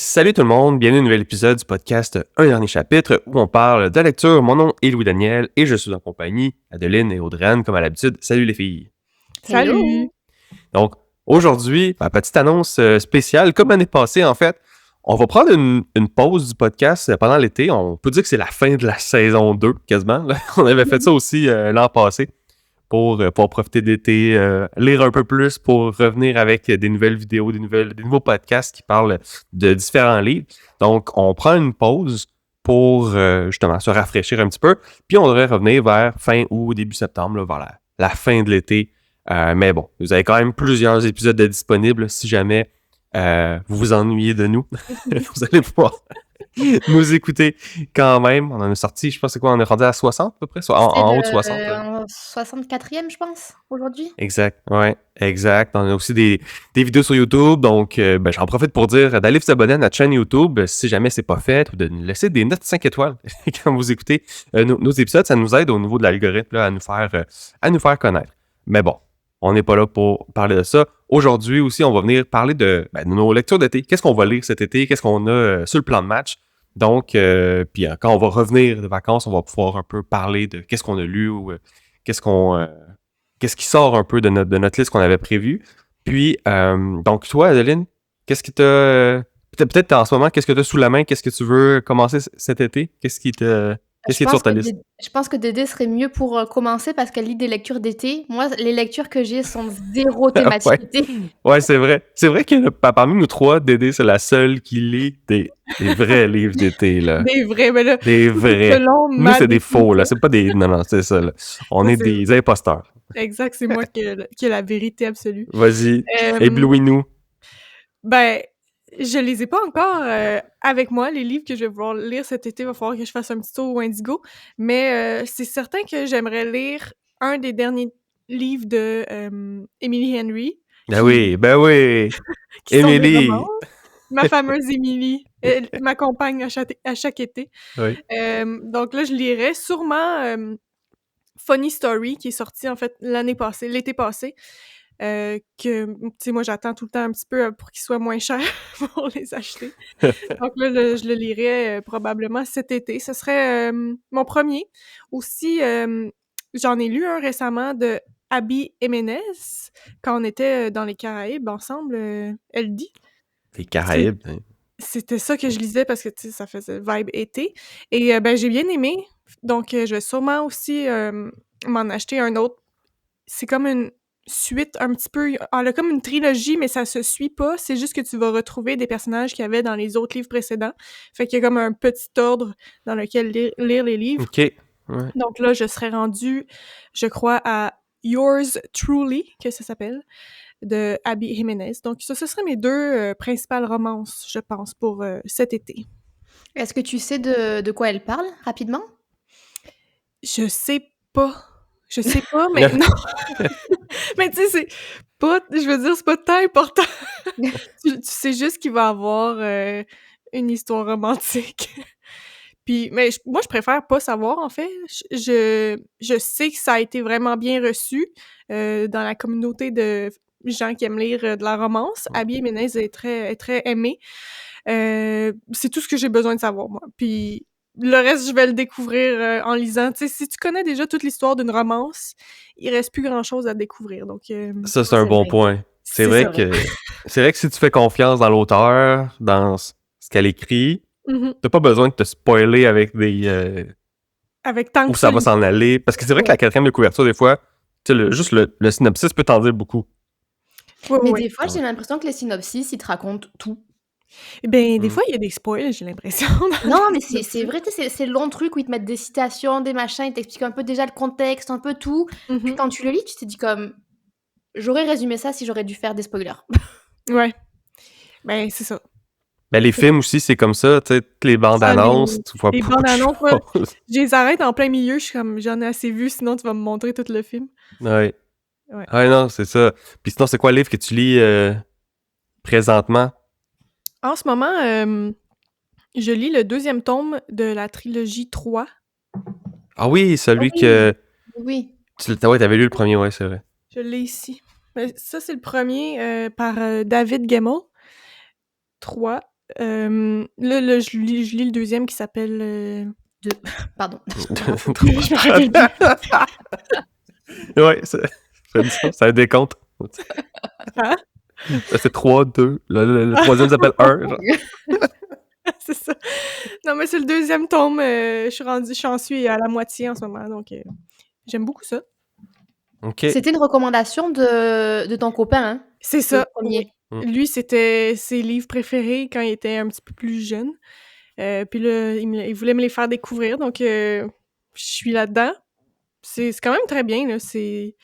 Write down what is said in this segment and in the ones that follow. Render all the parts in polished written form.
Salut tout le monde, bienvenue à un nouvel épisode du podcast Un dernier chapitre où on parle de lecture. Mon nom est Louis-Daniel et je suis en compagnie d'Adeline et Audrey-Anne comme à l'habitude. Salut les filles! Salut! Donc aujourd'hui, petite annonce spéciale, comme l'année passée en fait, on va prendre une pause du podcast pendant l'été. On peut dire que c'est la fin de la saison 2 quasiment. Là. On avait fait ça aussi l'an passé. Pour profiter de l'été, lire un peu plus, pour revenir avec des nouvelles vidéos, des nouveaux podcasts qui parlent de différents livres. Donc, on prend une pause pour justement se rafraîchir un petit peu, puis on devrait revenir vers fin août, début septembre, là, vers la fin de l'été. Mais bon, vous avez quand même plusieurs épisodes disponibles si jamais vous vous ennuyez de nous. Vous allez pouvoir nous écouter quand même. On en a sorti, je pense, c'est quoi? On est rendu à 60 à peu près? En haut de 60. En 64e, je pense, aujourd'hui. Exact, ouais, exact. On a aussi des vidéos sur YouTube, donc j'en profite pour dire d'aller vous abonner à notre chaîne YouTube si jamais c'est pas fait, ou de nous laisser des notes 5 étoiles quand vous écoutez nos épisodes. Ça nous aide au niveau de l'algorithme là, à nous faire connaître. Mais bon, on n'est pas là pour parler de ça. Aujourd'hui aussi, on va venir parler de nos lectures d'été. Qu'est-ce qu'on va lire cet été? Qu'est-ce qu'on a sur le plan de match? Donc, puis quand on va revenir de vacances, on va pouvoir un peu parler de qu'est-ce qu'on a lu ou qu'est-ce qui sort un peu de notre liste qu'on avait prévue. Puis, donc toi, Adeline, qu'est-ce qui t'a... peut-être en ce moment, qu'est-ce que tu as sous la main? Qu'est-ce que tu veux commencer cet été? Qu'est-ce qui est sur ta liste? Je pense que Dédé serait mieux pour commencer parce qu'elle lit des lectures d'été. Moi, les lectures que j'ai sont zéro thématique Ouais. été. Ouais, c'est vrai. C'est vrai que parmi nous trois, Dédé, c'est la seule qui lit des vrais livres d'été, là. Des vrais, mais là, Des vrais. selon Nous, ma c'est des faux, là. définition. C'est pas des... Non, c'est ça, là. On Ça, est c'est- des imposteurs. Exact, c'est moi qui ai la vérité absolue. Vas-y, Euh, éblouis-nous. Ben, je les ai pas encore avec moi, les livres que je vais vouloir lire cet été. Il va falloir que je fasse un petit tour au Indigo. Mais c'est certain que j'aimerais lire un des derniers livres de Emily Henry, Ben oui, ben oui! qui sont des Émilie! romans. Ma fameuse Emily, elle m'accompagne à chaque été. Oui. Donc là, je lirai sûrement Funny Story, qui est sorti en fait l'été passé. Que, tu sais, moi, j'attends tout le temps un petit peu pour qu'ils soient moins chers pour les acheter. Donc là, je le lirai probablement cet été. Ce serait mon premier. Aussi, j'en ai lu un récemment de Abby Jiménez, quand on était dans les Caraïbes ensemble, elle dit. Les Caraïbes. Hein. C'était ça que je lisais parce que, tu sais, ça faisait vibe été. Et j'ai bien aimé. Donc, je vais sûrement aussi m'en acheter un autre. C'est comme une suite un petit peu... Elle a comme une trilogie, mais ça se suit pas. C'est juste que tu vas retrouver des personnages qu'il y avait dans les autres livres précédents. Fait qu'il y a comme un petit ordre dans lequel lire les livres. OK. Ouais. Donc là, je serais rendue, je crois, à Yours Truly, que ça s'appelle, de Abby Jiménez. Donc ça, ce seraient mes deux principales romances, je pense, pour cet été. Est-ce que tu sais de quoi elle parle, rapidement? Je sais pas. Je sais pas, mais non. Mais tu sais, c'est pas... Je veux dire, c'est pas tant important. Tu sais juste qu'il va avoir une histoire romantique. Puis, mais moi, je préfère pas savoir, en fait. Je sais que ça a été vraiment bien reçu dans la communauté de gens qui aiment lire de la romance. Abby Jiménez est très aimée. C'est tout ce que j'ai besoin de savoir, moi. Puis le reste, je vais le découvrir en lisant. Tu sais, si tu connais déjà toute l'histoire d'une romance, il reste plus grand-chose à découvrir. Donc, ça, c'est un bon point. C'est vrai que si tu fais confiance dans l'auteur, dans ce qu'elle écrit, t'as pas besoin de te spoiler avec des... avec tant où que ça va s'en aller. Parce que c'est vrai que la quatrième de couverture, des fois, tu sais, juste le synopsis peut t'en dire beaucoup. Mais des fois, j'ai l'impression que les synopsis, ils te racontent tout. Ben, des fois, il y a des spoils, j'ai l'impression. Non, mais c'est vrai, tu sais, c'est le long truc où ils te mettent des citations, des machins, ils t'expliquent un peu déjà le contexte, un peu tout. Puis quand tu le lis, tu te dis comme... J'aurais résumé ça si j'aurais dû faire des spoilers. Ouais. Ben, c'est ça. Ben, les films aussi, c'est comme ça, tu sais, les bandes annonces, tu vois les beaucoup bandes de annonces, choses. je les arrête en plein milieu, je suis comme, j'en ai assez vu, sinon tu vas me montrer tout le film. Ouais. Ouais. Ouais, non, c'est ça. Puis sinon, c'est quoi le livre que tu lis présentement? En ce moment, je lis le 2e tome de la trilogie 3. Ah oui, celui que... Oui. Ouais, t'avais lu le premier, ouais, c'est vrai. Je l'ai ici. Ça, c'est le premier par David Gemmell. 3. Là, je lis le deuxième qui s'appelle... Pardon. Je me rappelle plus. Ouais, ça fait du sens. Ça décompte. Hein? Ça, c'est 3, 2. Le troisième s'appelle 1. Genre. C'est ça. Non, mais c'est le deuxième tome. Je suis à la moitié en ce moment, donc j'aime beaucoup ça. OK. C'était une recommandation de ton copain, hein? C'est Le ça, premier. oui. Lui, c'était ses livres préférés quand il était un petit peu plus jeune. Puis là, il voulait me les faire découvrir, donc je suis là-dedans. C'est quand même très bien, là. C'est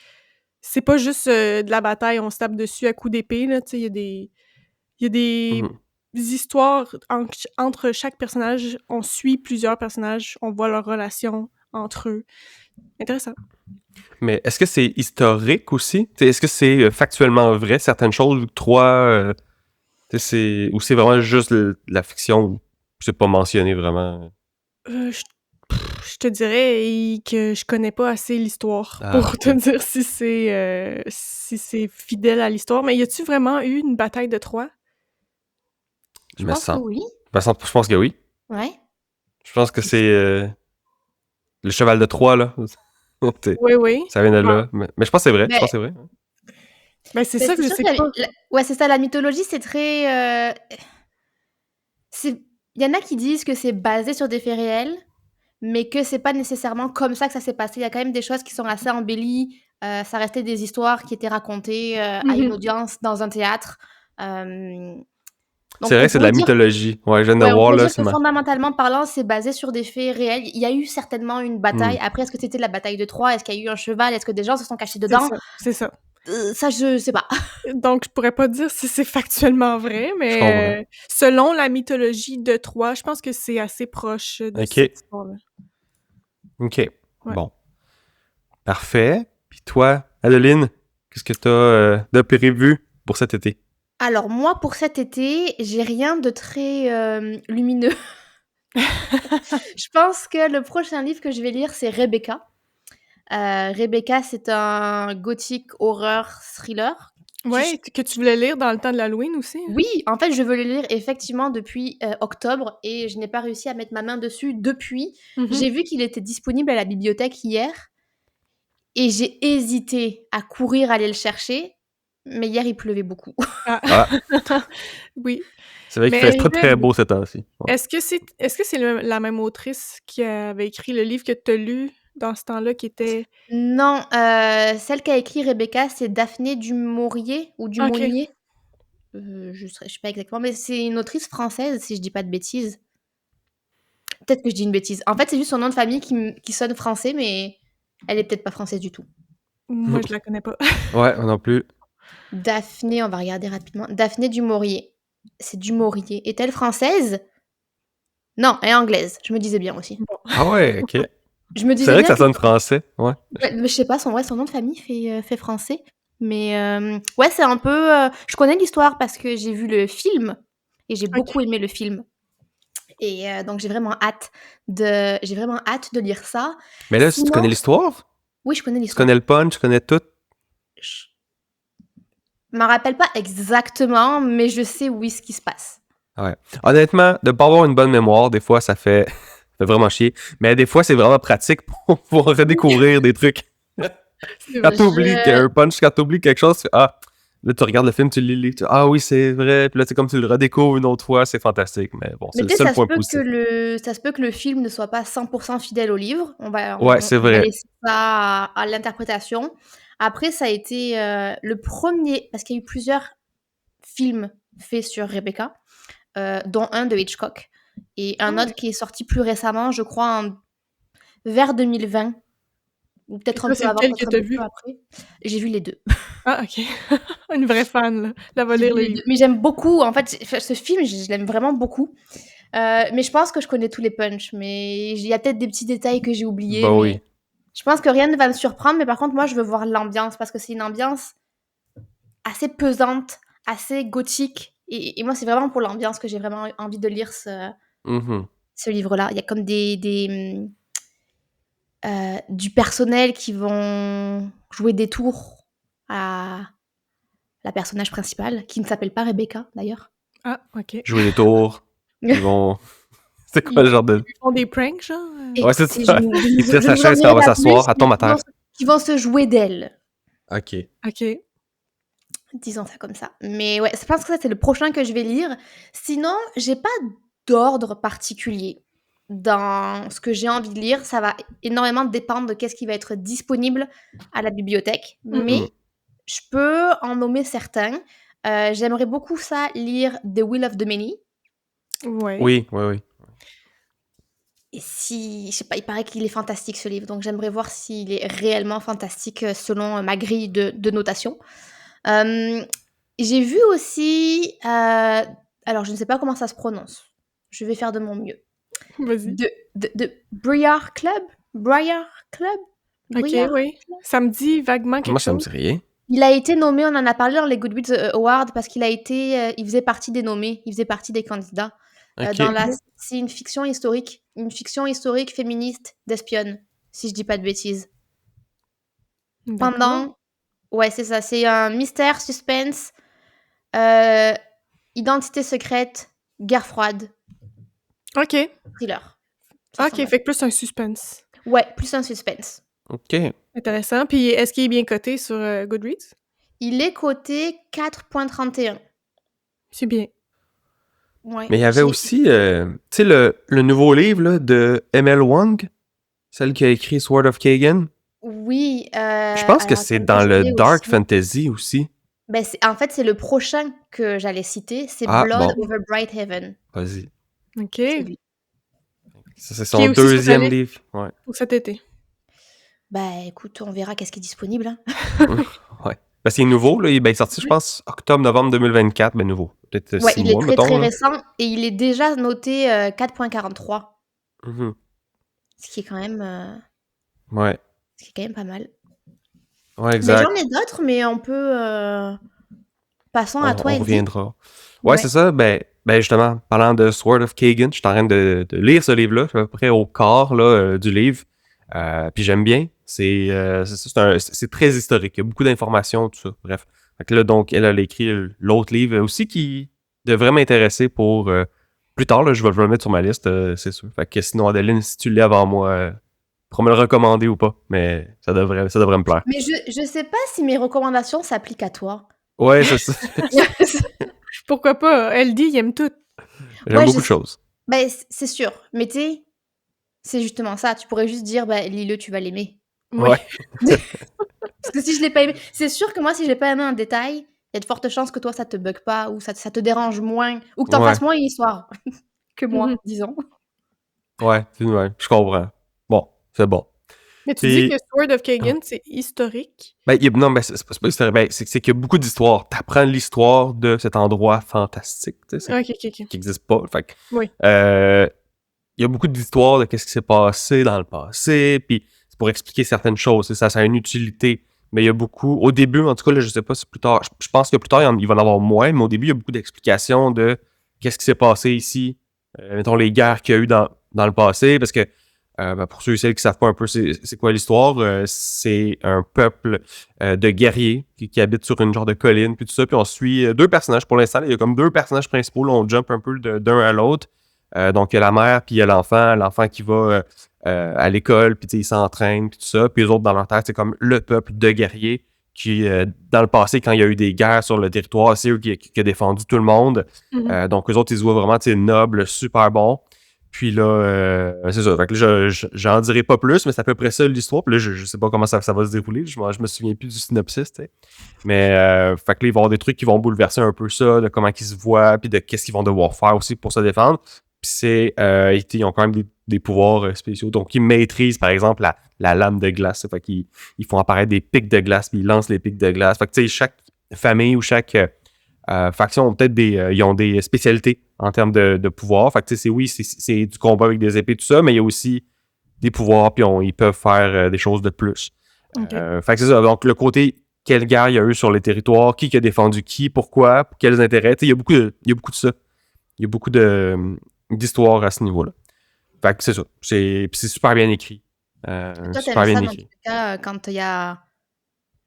pas juste de la bataille, on se tape dessus à coups d'épée, là. Tu sais, il y a des Mhm. histoires entre chaque personnage. On suit plusieurs personnages, on voit leurs relations entre eux. Intéressant. Mais est-ce que c'est historique aussi? T'sais, est-ce que c'est factuellement vrai, certaines choses, ou ou c'est vraiment juste la fiction, ou c'est pas mentionné vraiment? Je te dirais que je connais pas assez l'histoire Ah, pour te ok. dire si c'est fidèle à l'histoire. Mais y a-tu vraiment eu une bataille de Troie? Je Me pense que semble. oui. Je pense que oui. Ouais. Je pense que c'est le cheval de Troie, là. Oui, oui. Ça vient de Ah. là. Mais je pense que c'est vrai. Je Mais, pense que c'est vrai. Ben, c'est mais ça c'est que je sûr sais que pas. ouais, c'est ça, la mythologie, c'est très... Il y en a qui disent que c'est basé sur des faits réels, mais que c'est pas nécessairement comme ça que ça s'est passé. Il y a quand même des choses qui sont assez embellies. Ça restait des histoires qui étaient racontées à une audience dans un théâtre. C'est Donc vrai on que c'est de pourrait la dire, mythologie. Ouais, je viens de ouais, on voir, pourrait là, dire c'est que ma... fondamentalement parlant, c'est basé sur des faits réels. Il y a eu certainement une bataille. Après, est-ce que c'était la bataille de Troie? Est-ce qu'il y a eu un cheval? Est-ce que des gens se sont cachés C'est dedans? ça, c'est ça. Ça, je sais pas. Donc, je pourrais pas dire si c'est factuellement vrai, Je comprends. mais selon la mythologie de Troie, je pense que c'est assez proche de OK. cette histoire-là. OK. Ouais. Bon. Parfait. Puis toi, Adeline, qu'est-ce que t'as de prévu pour cet été? Alors moi, pour cet été, j'ai rien de très lumineux. Je pense que le prochain livre que je vais lire, c'est Rebecca. Rebecca, c'est un gothique horreur thriller. Ouais, que tu voulais lire dans le temps de l'Halloween aussi? Hein? Oui, en fait, je veux le lire effectivement depuis octobre et je n'ai pas réussi à mettre ma main dessus depuis. J'ai vu qu'il était disponible à la bibliothèque hier et j'ai hésité à courir aller le chercher, mais hier, il pleuvait beaucoup. Ah. Ah, Oui. c'est vrai qu'il Mais fait pas très beau ces temps-ci. Ouais. est-ce que c'est la même autrice qui avait écrit le livre que tu as lu dans ce temps-là qui était... Non, celle qui a écrit Rebecca, c'est Daphné du Maurier ou du OK. Monnier. Je sais pas exactement, mais c'est une autrice française, si je dis pas de bêtises. Peut-être que je dis une bêtise. En fait, c'est juste son nom de famille qui sonne français, mais elle est peut-être pas française du tout. Moi, je la connais pas. Ouais, moi non plus. Daphné, on va regarder rapidement. Daphné du Maurier. C'est du Maurier. Est-elle française? Non, elle est anglaise. Je me disais bien aussi. Bon. Ah ouais, OK. Je me C'est disais vrai que bien ça sonne français. Ouais. ouais, mais je sais pas, son nom de famille fait français. Mais ouais, c'est un peu... je connais l'histoire parce que j'ai vu le film et j'ai OK. beaucoup aimé le film. Et donc j'ai vraiment hâte de lire ça. Mais là, si tu connais Sinon, l'histoire, oui, je connais tu l'histoire. connais le punch, tu connais tout. Je m'en rappelle pas exactement, mais je sais où est-ce qui se passe. Ouais. Honnêtement, de pas avoir une bonne mémoire, des fois, ça fait vraiment chier. Mais des fois, c'est vraiment pratique pour pouvoir redécouvrir des trucs. C'est Quand vrai. t'oublies qu'il y a un punch, quand t'oublies quelque chose, tu fais, ah, là, tu regardes le film, tu le lis, ah oui, c'est vrai. Puis là, c'est comme tu le redécouvres une autre fois, c'est fantastique. Mais bon, c'est Mais le tu sais, seul ça se point peut positif. que le film ne soit pas 100% fidèle au livre. Ouais, c'est On va vrai. laisser ça à l'interprétation. Après, ça a été le premier, parce qu'il y a eu plusieurs films faits sur Rebecca, dont un de Hitchcock et un Ah autre ouais. qui est sorti plus récemment, je crois, vers 2020, ou Et peut-être un toi, peu c'est avant, lequel que peut-être un tu as peu plus vu? après. J'ai vu les deux. Ah, OK. Une vraie fan, là. Elle va J'ai vu lire le les livre. deux. Mais j'aime beaucoup, en fait, ce film, je l'aime vraiment beaucoup. Mais je pense que je connais tous les punchs, mais il y a peut-être des petits détails que j'ai oubliés, Bah mais oui. je pense que rien ne va me surprendre. Mais par contre, moi, je veux voir l'ambiance parce que c'est une ambiance assez pesante, assez gothique. Et moi, c'est vraiment pour l'ambiance que j'ai vraiment envie de lire Mhm. ce livre-là. Il y a comme du personnel qui vont jouer des tours à la personnage principale, qui ne s'appelle pas Rebecca, d'ailleurs. Ah, OK. jouer des tours. Ils vont... C'est quoi le genre de... Ils font des pranks, genre? Ouais, c'est Écoutez, ça. Ils tirent sa chaise quand elle va s'asseoir, elle tombe à terre. qui vont se jouer d'elle. OK. OK. Disons ça comme ça. Mais ouais, je pense que ça, c'est le prochain que je vais lire. Sinon, j'ai pas d'ordre particulier dans ce que j'ai envie de lire. Ça va énormément dépendre de qu'est-ce qui va être disponible à la bibliothèque. Mais je peux en nommer certains. J'aimerais beaucoup ça lire The Will of the Many. Ouais. Oui, oui, oui. Et si, je sais pas, il paraît qu'il est fantastique ce livre, donc j'aimerais voir s'il est réellement fantastique selon ma grille de notation. J'ai vu aussi, alors je ne sais pas comment ça se prononce, je vais faire de mon mieux. Vas-y. De Briar Club? Briar Club? OK, Briar oui. Club? Ça me dit vaguement quelque Moi, ça me chose. dit rien. Il a été nommé, on en a parlé dans les Goodreads Awards parce qu'il a été, il faisait partie des nommés, il faisait partie des candidats. OK. C'est une fiction historique féministe d'espionne, si je dis pas de bêtises. D'accord. Ouais, c'est ça, c'est un mystère, suspense, euh, identité secrète, guerre froide, OK. thriller. Ça OK, ressemble à fait que plus un suspense. ça. Ouais, plus un suspense. OK. Intéressant. Puis est-ce qu'il est bien coté sur Goodreads? Il est coté 4.31. C'est bien. Ouais, Mais il y avait aussi, tu sais, le nouveau livre là, de M.L. Wong, celle qui a écrit Sword of Kagan. Oui. Je pense que alors, c'est attends, dans je le l'ai Dark aussi. Fantasy aussi. Ben, en fait, c'est le prochain que j'allais citer. C'est Ah, Blood bon. over Bright Heaven. Vas-y. OK. C'est lui. Ça, c'est Qui son est aussi sur ta deuxième liste livre. Ouais. pour cet été. Ben, écoute, on verra qu'est-ce qui est disponible. Hein. Ouais. Ben, c'est nouveau, là. Il est sorti, je Oui. pense, octobre-novembre 2024. Ben, nouveau. Peut-être Ouais, 6 il est mois, très mettons. très Là. récent et il est déjà noté 4.43. Mhm. Ce qui est quand même, Ouais. ce qui est quand même pas mal. Ouais, Mais exact. j'en ai d'autres, mais on peut. Passons à toi, On Elsie. reviendra. Ouais, c'est Ouais. ça. Ben, justement, parlant de Sword of Kagan, je suis en train de lire ce livre-là. Je suis à peu près au quart là, du livre. Puis j'aime bien. C'est très historique. Il y a beaucoup d'informations, tout ça. Bref. Fait que là, donc, elle a écrit l'autre livre aussi qui devrait m'intéresser pour plus tard. Là, je vais le mettre sur ma liste, c'est sûr. Fait que sinon, Adeline, si tu l'as avant moi, pourras me le recommander ou pas. Mais ça devrait me plaire. Mais je sais pas si mes recommandations s'appliquent à toi. Ouais, c'est ça. Pourquoi pas? Elle dit, il aime tout. J'aime Ouais, beaucoup de choses. Ben, c'est sûr. Mais tu sais, c'est justement ça. Tu pourrais juste dire, bah, lis-le, tu vas l'aimer. Oui. Ouais. Parce que si je l'ai pas aimé, c'est sûr que moi, si je l'ai pas aimé en détail, il y a de fortes chances que toi, ça te bug pas ou ça te dérange moins ou que t'en Ouais. fasses moins une histoire que moi, Mhm. disons. Ouais, c'est ouais, je comprends. Bon, c'est bon. Mais tu dis Puis, que Sword of Kagan, c'est historique. ben, non, ben, c'est pas historique. Ben, c'est qu'il y a beaucoup d'histoires. T'apprends l'histoire de cet endroit fantastique, tu sais, OK, OK, OK. qui n'existe pas. Fait que, Oui. il y a beaucoup d'histoires de qu'est-ce qui s'est passé dans le passé, puis c'est pour expliquer certaines choses. Ça a une utilité. Mais il y a beaucoup, au début, en tout cas, là, je sais pas si plus tard, je pense que plus tard, il va en avoir moins, mais au début, il y a beaucoup d'explications de qu'est-ce qui s'est passé ici, mettons les guerres qu'il y a eu dans le passé, parce que ben, pour ceux et celles qui savent pas un peu c'est quoi l'histoire, c'est un peuple de guerriers qui habitent sur une genre de colline, puis tout ça, puis on suit deux personnages pour l'instant. Il y a comme deux personnages principaux, là, on jump un peu d'un à l'autre. Donc, il y a la mère, puis il y a l'enfant qui va à l'école, puis il s'entraîne, puis tout ça. Puis les autres, dans leur tête, c'est comme le peuple de guerriers qui, dans le passé, quand il y a eu des guerres sur le territoire, c'est eux qui a défendu tout le monde. Mhm. Donc, eux autres, ils se voient vraiment nobles, super bons. Puis là, c'est ça. Fait que là, j'en dirai pas plus, mais c'est à peu près ça l'histoire. Puis là, je sais pas comment ça va se dérouler. Je me souviens plus du synopsis, tu sais. Mais, fait que là, il va y avoir des trucs qui vont bouleverser un peu ça, de comment ils se voient, puis de qu'est-ce qu'ils vont devoir faire aussi pour se défendre. Puis c'est, ils ont quand même des pouvoirs spéciaux. Donc, ils maîtrisent, par exemple, la lame de glace. Fait qu'ils font apparaître des pics de glace, puis ils lancent les pics de glace. Fait que, tu sais, chaque famille ou chaque faction ont peut-être ils ont des spécialités en termes de pouvoir. Fait que, tu sais, c'est du combat avec des épées, tout ça, mais il y a aussi des pouvoirs, puis ils peuvent faire des choses de plus. OK. Fait que c'est ça. Donc, le côté, quelle guerre il y a eu sur les territoires, qui a défendu qui, pourquoi, pour quels intérêts. Tu sais, il y a beaucoup de ça. Il y a beaucoup d'histoires à ce niveau-là. Fait que c'est ça. Puis c'est super bien écrit. Toi, Super t'aimes bien ça dans tous écrit. les cas quand il y a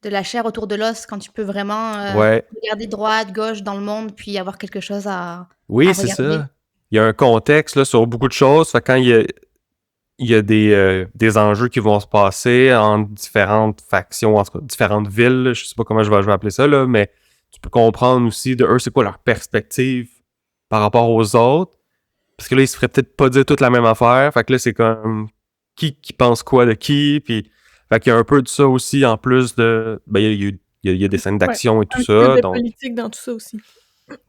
de la chair autour de l'os quand tu peux vraiment regarder droite, gauche dans le monde, puis avoir quelque chose à Oui, c'est regarder. ça. Il y a un contexte là, sur beaucoup de choses. Fait que quand il y a des enjeux qui vont se passer en différentes factions, en tout cas, différentes villes, là, je sais pas comment je vais appeler ça, là, mais tu peux comprendre aussi de eux, c'est quoi leur perspective par rapport aux autres. Parce que là, ils se feraient peut-être pas dire toute la même affaire. Fait que là, c'est comme qui pense quoi de qui. Puis, fait qu'il y a un peu de ça aussi, en plus de. Ben, il y a des scènes d'action et tout un ça. peu de Donc, politique dans tout ça aussi.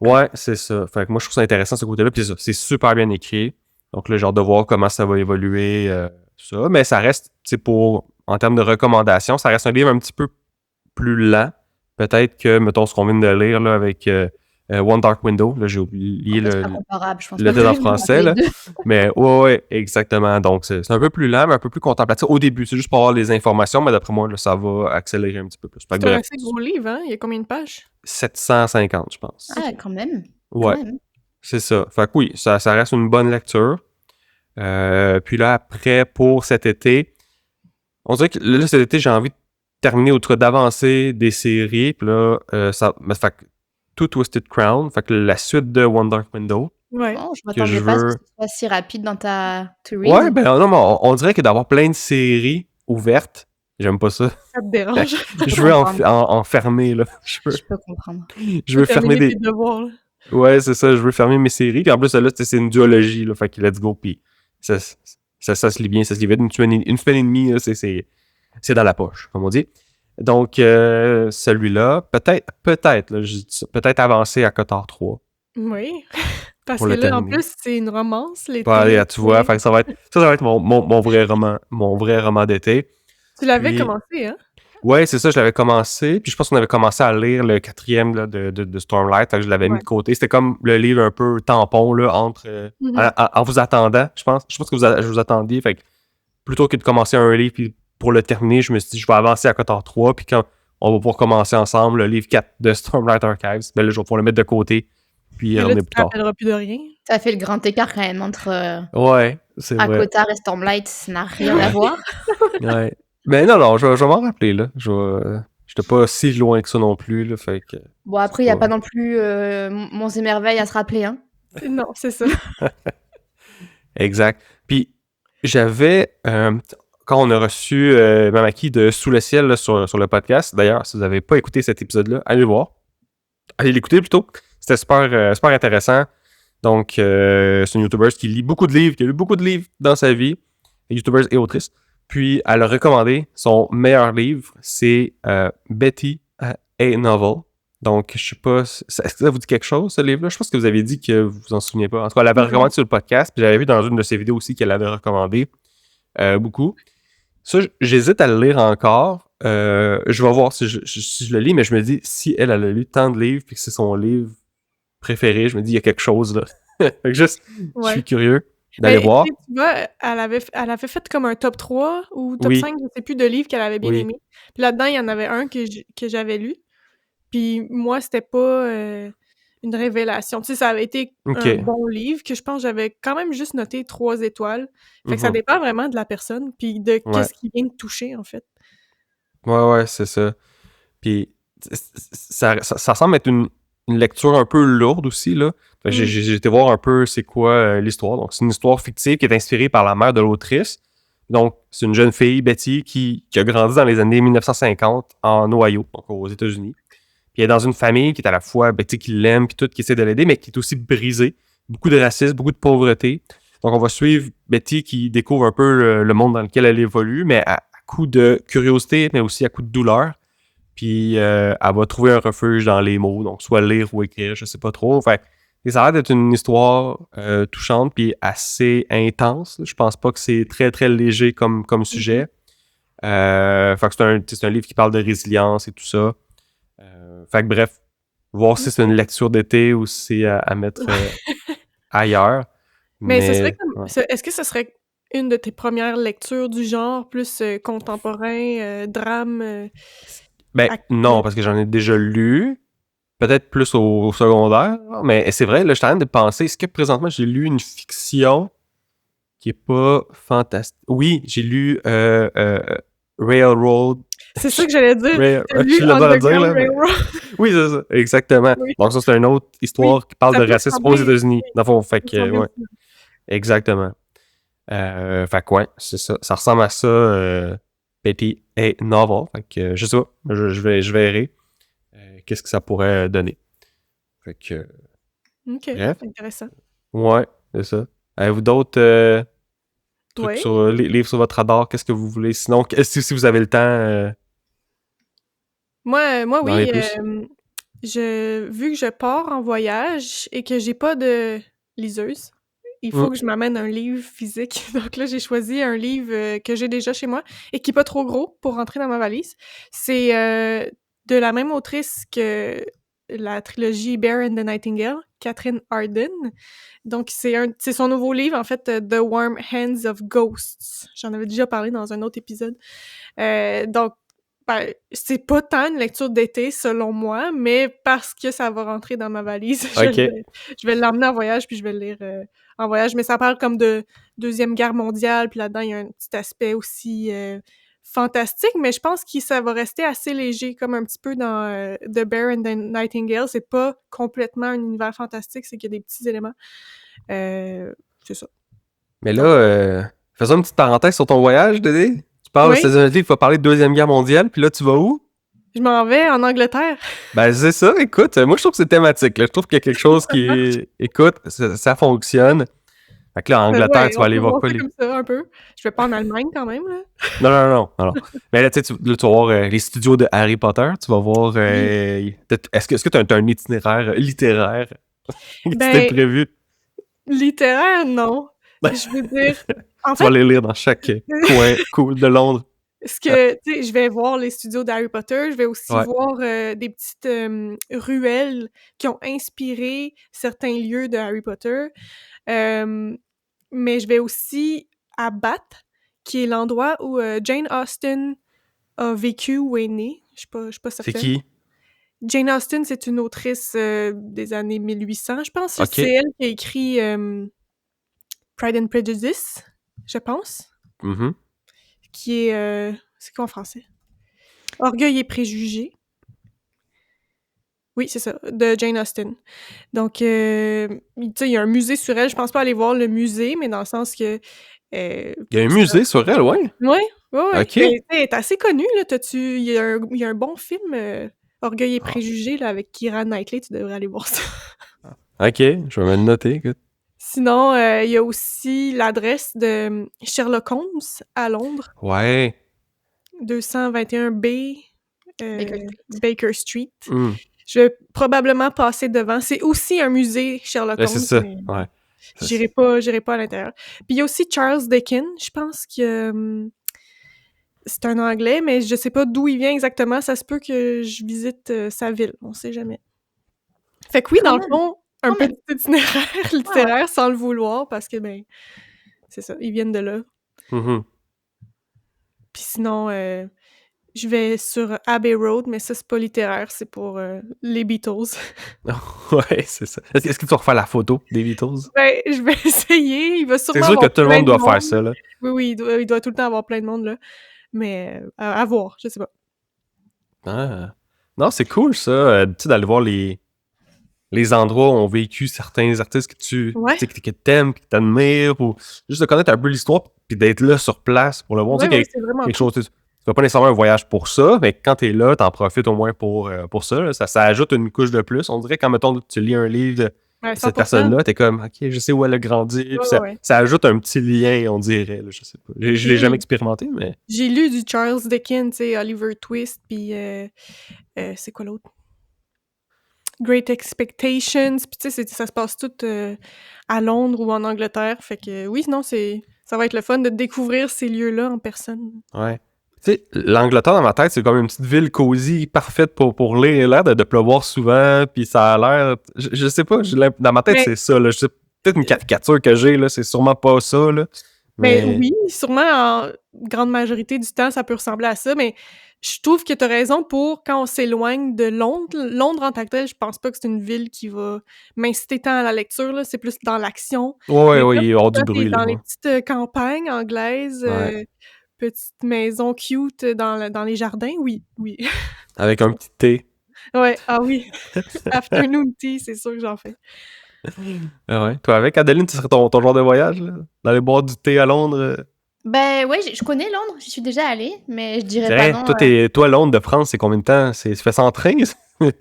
ouais, c'est ça. Fait que moi, je trouve ça intéressant, ce côté-là. Puis c'est super bien écrit. Donc là, j'ai hâte de voir comment ça va évoluer, tout ça. Mais ça reste, tu sais, en termes de recommandations, ça reste un livre un petit peu plus lent. Peut-être que, mettons, ce qu'on vient de lire là, avec One Dark Window. Là, j'ai oublié C'est pas comparable, je pense le pas titre en que français. Là. Mais ouais, exactement. Donc, c'est un peu plus lent, mais un peu plus contemplatif. Au début, c'est juste pour avoir les informations, mais d'après moi, là, ça va accélérer un petit peu plus. Fait que C'est un bref, assez gros livre, hein? Il y a combien de pages? 750, je pense. Ah, quand même. Ouais, Quand même. c'est ça. Fait que oui, ça reste une bonne lecture. Puis là, après, pour cet été, on dirait que là, cet été, j'ai envie de terminer outre d'avancer des séries. Puis là, fait que tout Twisted Crown, fait que la suite de One Dark Window. Ouais. Oh, je Que m'attendais je pas à ce que veux. ce soit si rapide dans ta to read. Ouais, ben non, mais on dirait que d'avoir plein de séries ouvertes, j'aime pas ça. Ça te dérange? Je veux en fermer, là. Je Je peux comprendre. veux fermer terminer des. tes devoirs, là. Ouais, c'est ça, je veux fermer mes séries. Puis en plus, là, c'est une duologie, là. Fait que let's go. Puis ça se lit bien, ça se lit vite. Une semaine et demie, là, c'est dans la poche, comme on dit. Donc, celui-là, peut-être, là, je dis ça, peut-être avancer à Cotard 3 Oui. Parce pour que le là, en terminer. plus, c'est une romance, l'été. Pas aller à tu vois. Fait que ça va être mon vrai roman d'été. Tu l'avais Puis- commencé, hein? Ouais, c'est ça, je l'avais commencé. Puis je pense qu'on avait commencé à lire le 4e là, de Stormlight. Fait que je l'avais mis de côté. C'était comme le livre un peu tampon là, entre en vous attendant, je pense. Je pense que je vous attendiez. Fait que plutôt que de commencer un livre puis pour le terminer, je me suis dit je vais avancer à Cotard 3. Puis quand on va pouvoir commencer ensemble le livre 4 de Stormlight Archives, ben là, je vais pouvoir le mettre de côté. Puis Mais là, revenir tu plus te tard. rappelleras plus de rien. Ça fait le grand écart quand même entre Ouais, c'est vrai. Cotard et Stormlight, ça n'a rien à voir. Ouais. Mais non, je vais m'en rappeler, là. J'étais pas si loin que ça non plus, là. Fait que. Bon, après, il n'y a pas non plus Monts et Merveilles à se rappeler, hein. Non, c'est ça. Exact. Puis, j'avais. Quand on a reçu Mamaki de Sous le ciel là, sur le podcast, d'ailleurs, si vous n'avez pas écouté cet épisode-là, allez le voir. Allez l'écouter plutôt. C'était super intéressant. Donc, c'est une YouTuber qui lit beaucoup de livres, qui a lu beaucoup de livres dans sa vie. YouTuber et autrice. Puis, elle a recommandé son meilleur livre, c'est Betty a Novel. Donc, je sais pas, est-ce que ça vous dit quelque chose, ce livre-là? Je pense que vous avez dit que vous vous en souveniez pas. En tout cas, elle l'avait recommandé sur le podcast, puis j'avais vu dans une de ses vidéos aussi qu'elle l'avait recommandé beaucoup. Ça, j'hésite à le lire encore. Je vais voir si je le lis, mais je me dis, si elle a lu tant de livres, puis que c'est son livre préféré, je me dis, il y a quelque chose là. Fait que juste, je suis curieux d'aller voir. Tu vois, elle avait fait comme un top 3 ou top Oui. 5, je sais plus, de livres qu'elle avait bien aimés. Puis là-dedans, il y en avait un que j'avais lu. Puis moi, c'était pas une révélation. Tu sais, ça avait été un bon livre que je pense que j'avais quand même juste noté 3 étoiles. Fait que ça dépend vraiment de la personne, puis de qu'est-ce qui vient de toucher, en fait. Ouais, c'est ça. Puis ça semble être une lecture un peu lourde aussi, là. J'ai été voir un peu c'est quoi l'histoire. Donc, c'est une histoire fictive qui est inspirée par la mère de l'autrice. Donc, c'est une jeune fille, Betty, qui a grandi dans les années 1950 en Ohio, donc aux États-Unis. Puis elle est dans une famille qui est à la fois, Betty qui l'aime, puis tout, qui essaie de l'aider, mais qui est aussi brisée. Beaucoup de racisme, beaucoup de pauvreté. Donc, on va suivre Betty qui découvre un peu le monde dans lequel elle évolue, mais à coup de curiosité, mais aussi à coup de douleur. Puis elle va trouver un refuge dans les mots, donc soit lire ou écrire, je sais pas trop. Fait et ça a l'air d'être une histoire touchante puis assez intense. Je pense pas que c'est très très léger comme sujet. Fait que c'est un livre qui parle de résilience et tout ça. Fait que bref, voir si c'est une lecture d'été ou si c'est à mettre ailleurs. Mais ce serait comme, est-ce que ce serait une de tes premières lectures du genre, plus contemporain, drame? Non, parce que j'en ai déjà lu. Peut-être plus au secondaire. Mais c'est vrai, là, je suis en train de penser, est-ce que présentement j'ai lu une fiction qui est pas fantastique? Oui, j'ai lu Railroad. C'est ça que j'allais dire. T'as Je suis lu le droit de le dire, Underground là. Mais... Railroad? Oui, c'est ça. Exactement. Oui. Donc, ça, c'est une autre histoire qui parle Ça de peut racisme aux ressembler. États-Unis. Dans le fond, fait que, ressembler ouais. aussi. Exactement. Fait que, ouais, c'est ça. Ça ressemble à ça, Petty A Novel. Fait que, je sais pas. Je verrai qu'est-ce que ça pourrait donner. Fait que, OK, bref. intéressant. Ouais, c'est ça. Avez-vous d'autres trucs Ouais. sur livres sur votre radar? Qu'est-ce que vous voulez? Sinon, si vous avez le temps, Moi d'en oui, aller plus. vu que je pars en voyage et que j'ai pas de liseuse, il Mm. faut que je m'amène un livre physique. Donc là, j'ai choisi un livre, que j'ai déjà chez moi et qui est pas trop gros pour rentrer dans ma valise. C'est, de la même autrice que la trilogie Bear and the Nightingale, Catherine Arden. Donc c'est son nouveau livre, en fait, The Warm Hands of Ghosts. J'en avais déjà parlé dans un autre épisode. Donc ben, c'est pas tant une lecture d'été selon moi, mais parce que ça va rentrer dans ma valise, Ok. je vais l'emmener en voyage puis je vais le lire en voyage. Mais ça parle comme de Deuxième Guerre mondiale, puis là-dedans, il y a un petit aspect aussi fantastique, mais je pense que ça va rester assez léger, comme un petit peu dans The Bear and the Nightingale. C'est pas complètement un univers fantastique, c'est qu'il y a des petits éléments. C'est ça. Mais là, faisons une petite parenthèse sur ton voyage, Dédé. Tu parles de Oui, saisonnalité, il faut parler de Deuxième Guerre mondiale, puis là, tu vas où? je m'en vais en Angleterre. Ben, c'est ça, écoute, moi, je trouve que c'est thématique, là. Je trouve qu'il y a quelque chose qui... Écoute, ça fonctionne. Fait que là, en Angleterre, Ouais, tu vas on aller peut voir voir quoi, ça les... comme ça un peu. Je vais pas en Allemagne quand même, là. Non. Mais là, tu sais, tu vas voir les studios de Harry Potter, tu vas voir... Oui. Est-ce que tu as un itinéraire littéraire qui t'est Ben, prévu? littéraire, non. Je veux dire, en Tu vas fait, aller lire dans chaque coin cool de Londres. ce que, tu sais, je vais voir les studios d'Harry Potter, je vais aussi Ouais. voir des petites ruelles qui ont inspiré certains lieux de Harry Potter. Mais je vais aussi à Bath, qui est l'endroit où Jane Austen a vécu ou est née. Je suis pas C'est certaine. qui? Jane Austen, c'est une autrice des années 1800, je pense. Ok. C'est elle qui a écrit Pride and Prejudice, je pense, Mhm. qui est... c'est quoi en français? Orgueil et préjugés. Oui, c'est ça, de Jane Austen. Donc, tu sais, il y a un musée sur elle. Je pense pas aller voir le musée, mais dans le sens que... Il y a un musée sur elle, ouais. Ouais, ouais. Ok. Mais elle est assez connue, là. Il y a un bon film, Orgueil et Ah. préjugés, là, avec Keira Knightley. Tu devrais aller voir ça. Ok, je vais me le noter, écoute. Sinon, il y a aussi l'adresse de Sherlock Holmes à Londres, Ouais. 221B Baker Street. Baker Street. Hmm. Je vais probablement passer devant. C'est aussi un musée Sherlock Ouais, c'est Holmes, ça. mais Ouais. j'irai pas à l'intérieur. Puis il y a aussi Charles Dickens, je pense que c'est un Anglais, mais je sais pas d'où il vient exactement. Ça se peut que je visite sa ville, on sait jamais. Fait que oui, Quand dans le même, fond, un quand même. petit itinéraire Ouais. littéraire sans le vouloir, parce que, ben, c'est ça, ils viennent de là. Mhm. Puis sinon, je vais sur Abbey Road, mais ça, c'est pas littéraire, c'est pour les Beatles. Ouais, c'est ça. Est-ce que tu vas refaire la photo des Beatles? Ben, je vais essayer. Il va C'est sûrement sûr que avoir tout le plein monde de doit faire monde. ça, là. Oui, il doit tout le temps avoir plein de monde, là. Mais à voir, je sais pas. Ah. Non, c'est cool, ça. Tu sais, d'aller voir les endroits où ont vécu certains artistes que tu Ouais, sais, que t'aimes, que t'admires, ou juste de connaître un peu l'histoire, puis d'être là sur place pour le voir. Tu sais, ouais, c'est vraiment quelque cool. chose, tu fais pas nécessairement un voyage pour ça, mais quand t'es là, t'en profites au moins pour ça, là. Ça ajoute une couche de plus. On dirait quand, mettons, tu lis un livre de Ouais, cette 100%. personne-là, t'es comme, OK, je sais où elle a grandi, puis Ouais. ça ajoute un petit lien, on dirait, là, je sais pas. Je l'ai jamais expérimenté, mais... J'ai lu du Charles Dickens, tu sais, Oliver Twist, puis c'est quoi l'autre? Great Expectations, puis tu sais, ça se passe tout à Londres ou en Angleterre, fait que oui, non, ça va être le fun de découvrir ces lieux-là en personne. Ouais. Tu sais, l'Angleterre, dans ma tête, c'est comme une petite ville cosy, parfaite pour lire, l'air de pleuvoir souvent, puis ça a l'air... Je sais pas, dans ma tête, Mais, c'est ça, là. Je sais, peut-être une caricature que j'ai, là, c'est sûrement pas ça, là. mais Mais... oui, sûrement, en grande majorité du temps, ça peut ressembler à ça, mais je trouve que t'as raison pour quand on s'éloigne de Londres. Londres en tant que tel, je pense pas que c'est une ville qui va m'inciter tant à la lecture, là, c'est plus dans l'action. Ouais, Mais il comme y avoir du toi, t'es bruit, là. dans les Ouais. petites campagnes anglaises, Ouais. petite maison cute dans les jardins, oui. Avec un petit thé. Ouais, ah oui. Afternoon tea, c'est sûr que j'en fais. Ah ouais. Toi, avec Adeline, ce serait ton genre de voyage, là? D'aller boire du thé à Londres? Ben ouais, je connais Londres, j'y suis déjà allée, mais je dirais C'est pas vrai? non. Toi, Londres de France, c'est combien de temps? Tu fais ça en train?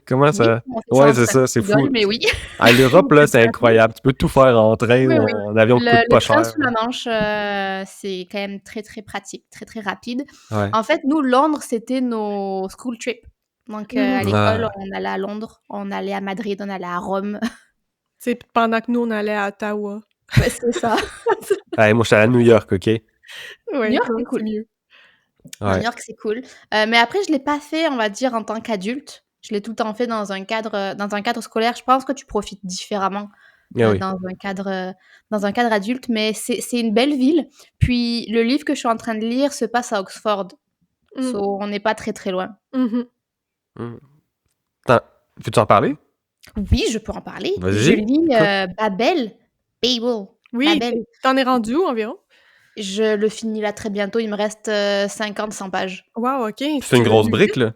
Comment Oui, ça? on fait ça Ouais, en c'est train. ça, c'est Je rigole, fou. mais oui. À l'Europe, là, c'est incroyable. Tu peux tout faire en train Oui, ou oui. en avion qui coûte Le pas train cher. sous la Manche, c'est quand même très, très pratique, très, très rapide. Ouais. En fait, nous, Londres, c'était nos school trips. Donc, à l'école, Ah. on allait à Londres, on allait à Madrid, on allait à Rome. Tu sais, pendant que nous, on allait à Ottawa. Ouais, c'est ça. Hey, moi, je suis allé à New York, OK? New Ouais, York, non, c'est cool. c'est mieux. Non, New Ouais. York, c'est cool. Mais après, je l'ai pas fait, on va dire, en tant qu'adulte. Je l'ai tout le temps fait dans un cadre scolaire. Je pense que tu profites différemment Ah oui. dans un cadre adulte, mais c'est une belle ville. Puis le livre que je suis en train de lire se passe à Oxford. Mm. So, on n'est pas très, très loin. Mhm. Hmm. Attends, veux-tu en parler? Oui, je peux en parler. Vas-y, Je lis écoute. Babel. Oui, Babel. t'en es rendu où environ? Je le finis là très bientôt. Il me reste 50-100 pages. Wow, OK. C'est une Tu l'as grosse lu brique, vite? là.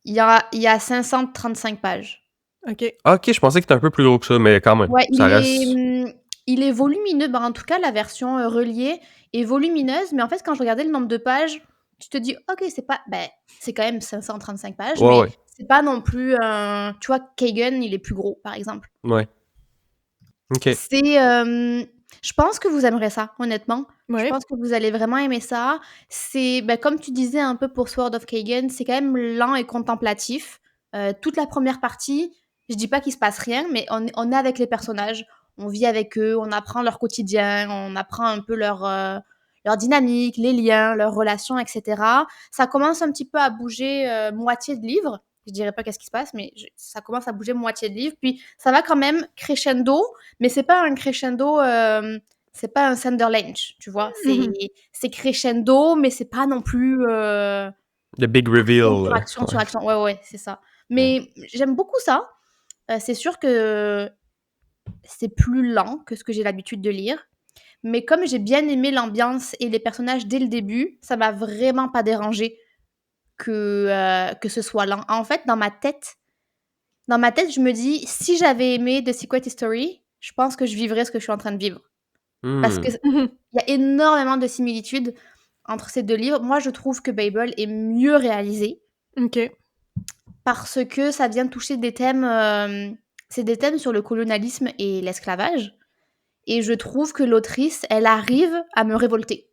Il y a 535 pages. OK. Ah, OK, je pensais que c'était un peu plus gros que ça, mais quand même, Ouais, ça reste... il est volumineux. Bah, en tout cas, la version reliée est volumineuse. Mais en fait, quand je regardais le nombre de pages, tu te dis, ok, c'est pas. Ben, c'est quand même 535 pages, Ouais, mais ouais, c'est pas non plus un. Tu vois, Kagan, il est plus gros, par exemple. ouais. OK. C'est. Je pense que vous aimerez ça, honnêtement. Je Ouais. pense que vous allez vraiment aimer ça. C'est, ben, comme tu disais un peu pour Sword of Kagan, c'est quand même lent et contemplatif. Toute la première partie, je dis pas qu'il se passe rien, mais on est avec les personnages, on vit avec eux, on apprend leur quotidien, on apprend un peu leur dynamique, les liens, leurs relations, etc. Ça commence un petit peu à bouger moitié de livre. Je dirais pas qu'est-ce qui se passe, mais ça commence à bouger moitié de livre. Puis ça va quand même crescendo, mais c'est pas un crescendo, c'est pas un Sunderlange, tu vois. C'est crescendo, mais c'est pas non plus The big action reveal. sur action sur Ouais. action. Ouais, c'est ça. Mais j'aime beaucoup ça. C'est sûr que c'est plus lent que ce que j'ai l'habitude de lire. Mais comme j'ai bien aimé l'ambiance et les personnages dès le début, ça m'a vraiment pas dérangé que ce soit lent. En fait, dans ma tête, je me dis, si j'avais aimé The Secret History, je pense que je vivrais ce que je suis en train de vivre. Parce Hmm. qu'il y a énormément de similitudes entre ces deux livres. Moi, je trouve que Babel est mieux réalisé OK. parce que ça vient toucher des thèmes, c'est des thèmes sur le colonialisme et l'esclavage. Et je trouve que l'autrice, elle arrive à me révolter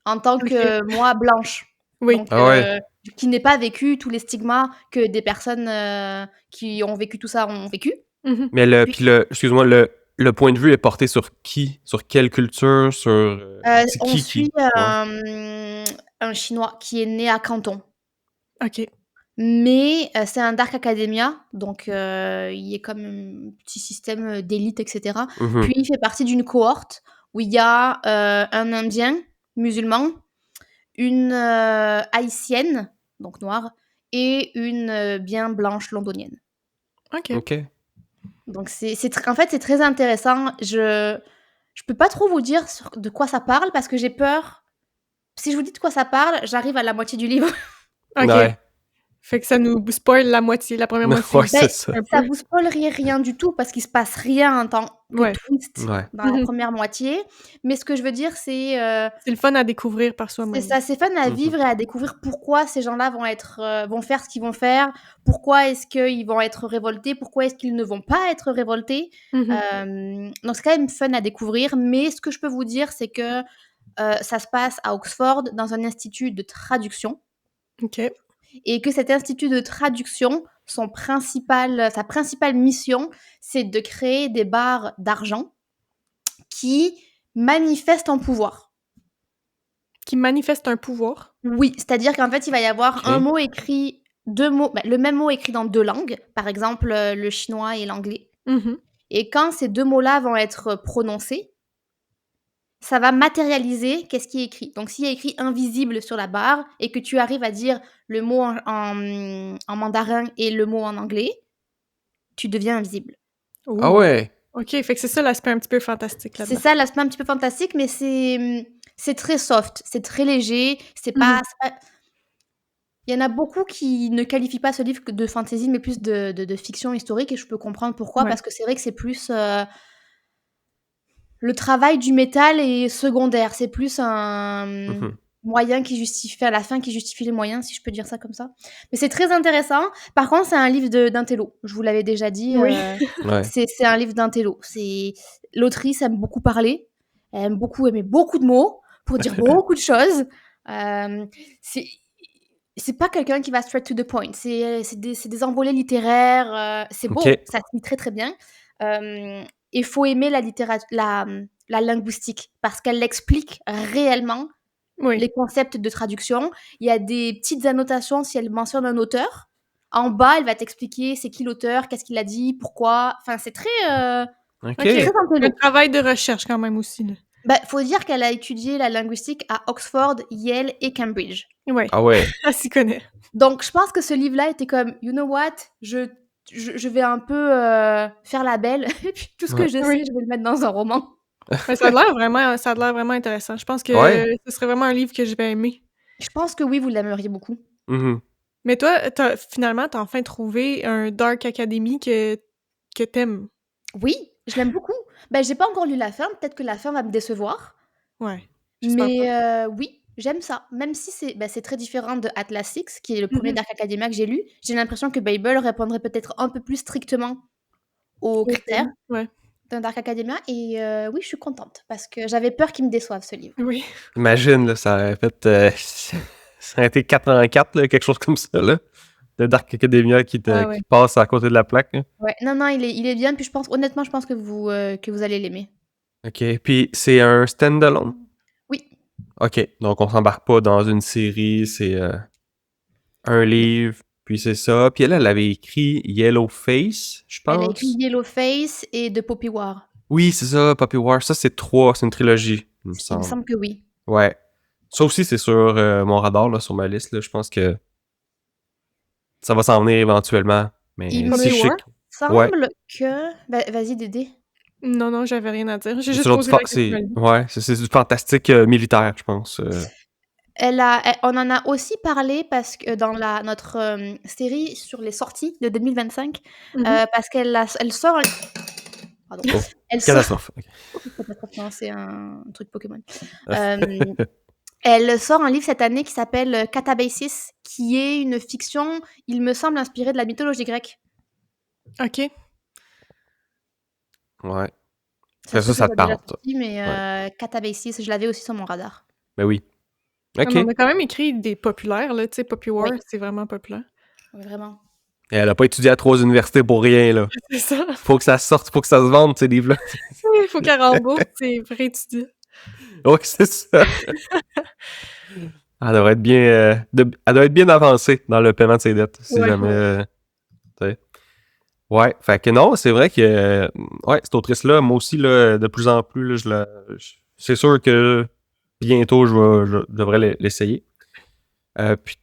en tant OK. que moi blanche. Oui. Donc, Ah ouais. qui n'ai pas vécu tous les stigmas que des personnes qui ont vécu tout ça ont vécu. Mhm. Mais Puis, excuse-moi, le point de vue est porté sur qui? Sur quelle culture? C'est on suit qui? Ouais. un Chinois qui est né à Canton. OK. Mais c'est un Dark Academia, donc il est comme un petit système d'élite, etc. Mhm. Puis il fait partie d'une cohorte où il y a un Indien musulman, une haïtienne, donc noire, et une bien blanche londonienne. OK. OK. Donc en fait, c'est très intéressant. Je peux pas trop vous dire de quoi ça parle parce que j'ai peur. Si je vous dis de quoi ça parle, j'arrive à la moitié du livre. OK. Ouais. Fait que ça nous spoil la première moitié. Ouais, c'est ça. Ben, Un ça peu. vous spoilerait rien du tout parce qu'il se passe rien en tant que Ouais. twist Ouais. dans la Mhm. première moitié. Mais ce que je veux dire, c'est C'est le fun à découvrir par soi-même. ça, c'est fun à Mhm. vivre et à découvrir pourquoi ces gens-là vont faire ce qu'ils vont faire, pourquoi est-ce qu'ils vont être révoltés, pourquoi est-ce qu'ils ne vont pas être révoltés. Mhm. Donc c'est quand même fun à découvrir. Mais ce que je peux vous dire, c'est que ça se passe à Oxford dans un institut de traduction. OK. Et que cet institut de traduction, sa principale mission, c'est de créer des barres d'argent qui manifestent un pouvoir. Qui manifeste un pouvoir. Oui, c'est-à-dire qu'en fait, il va y avoir OK. un mot écrit, deux mots, le même mot écrit dans deux langues, par exemple le chinois et l'anglais. Mhm. Et quand ces deux mots-là vont être prononcés, ça va matérialiser qu'est-ce qui est écrit. Donc, s'il y a écrit invisible sur la barre et que tu arrives à dire le mot en mandarin et le mot en anglais, tu deviens invisible. Ah Ouh. ouais. OK, fait que c'est ça l'aspect un petit peu fantastique C'est là-dedans. ça l'aspect un petit peu fantastique, mais c'est c'est très soft, c'est très léger, c'est pas il y en a beaucoup qui ne qualifient pas ce livre que de fantasy, mais plus de fiction historique et je peux comprendre pourquoi, Ouais. parce que c'est vrai que c'est plus, le travail du métal est secondaire. C'est plus un, moyen qui justifie à la fin qui justifie les moyens, si je peux dire ça comme ça. Mais c'est très intéressant. Par contre, c'est un livre d'intello. Je vous l'avais déjà dit, Oui. Ouais. c'est un livre d'intello. L'autrice aime beaucoup parler, elle aime beaucoup aimer beaucoup de mots pour dire beaucoup de choses. C'est pas quelqu'un qui va straight to the point. C'est des envolées littéraires, c'est beau, OK. ça se lit très, très bien. Il faut aimer la linguistique parce qu'elle explique réellement Oui. les concepts de traduction. Il y a des petites annotations si elle mentionne un auteur. En bas, elle va t'expliquer c'est qui l'auteur, qu'est-ce qu'il a dit, pourquoi. Enfin, c'est très, OK. OK. très Un intello. travail de recherche quand même aussi, là. Faut dire qu'elle a étudié la linguistique à Oxford, Yale et Cambridge. Ouais. Ah ouais. Elle s'y connaît. Donc, je pense que ce livre-là était comme, you know what, je vais un peu faire la belle, et puis tout ce que Ouais. je sais, Oui. je vais le mettre dans un roman. Ben, ça a l'air vraiment intéressant. Je pense que Ouais. ce serait vraiment un livre que je vais aimer. Je pense que oui, vous l'aimeriez beaucoup. Mhm. Mais toi, finalement, t'as enfin trouvé un Dark Academy que t'aimes. Oui, je l'aime beaucoup. J'ai pas encore lu la fin, peut-être que la fin va me décevoir. Ouais. J'espère pas. Mais oui, j'aime ça. Même si c'est très différent de Atlas Six, qui est le premier Dark Academia que j'ai lu. J'ai l'impression que Babel répondrait peut-être un peu plus strictement aux critères Ouais. d'un Dark Academia. Et oui, je suis contente parce que j'avais peur qu'il me déçoive ce livre. Oui. Imagine, là, ça aurait fait... ça aurait été 4 en 4, là, quelque chose comme ça, là. De Dark Academia qui Ouais. passe à côté de la plaque. Là. Ouais, non, il est bien. Puis honnêtement, je pense que vous allez l'aimer. OK. Puis c'est un standalone? Oui. OK. Donc on s'embarque pas dans une série, c'est un livre, puis c'est ça. Puis elle avait écrit Yellow Face, je Elle a pense. écrit Yellow Face et The Poppy War. Oui, c'est ça, Poppy War. Ça, c'est 3, c'est une trilogie, il me Il semble. me semble que oui. Ouais. Ça aussi, c'est sur mon radar, là, sur ma liste. Là. Je pense que ça va s'en venir éventuellement. Mais Il si me je sais semble que... Vas-y, Dédé. Non, j'avais rien à dire. J'ai c'est juste posé la question. Ouais, c'est du fantastique militaire, je pense. On en a aussi parlé parce que dans notre série sur les sorties de 2025, parce elle sort... Pardon. Oh, Elle sort... catastrophe. Catastrophe, non, c'est un truc Pokémon. Elle sort un livre cette année qui s'appelle Catabasis, qui est une fiction, il me semble, inspirée de la mythologie grecque. OK. Ouais. Ça Ça te parle, ça. mais Catabasis, je l'avais aussi sur mon radar. Ben oui. OK. On a quand même écrit des populaires, là. Tu sais, Poppy War, Oui. c'est vraiment populaire. Oui, vraiment. Et elle a pas étudié à 3 universités pour rien, là. C'est ça. Faut que ça sorte, faut que ça se vende, ces livres-là. Il faut qu'elle rembourse ses vrais étudiants. Ouais, c'est ça. Elle devrait être bien, elle doit être bien avancée dans le paiement de ses dettes, si jamais... tu sais. Ouais, fait que non, c'est vrai que... ouais, cette autrice-là, moi aussi, là, de plus en plus, là, c'est sûr que bientôt, je devrais l'essayer. Puis,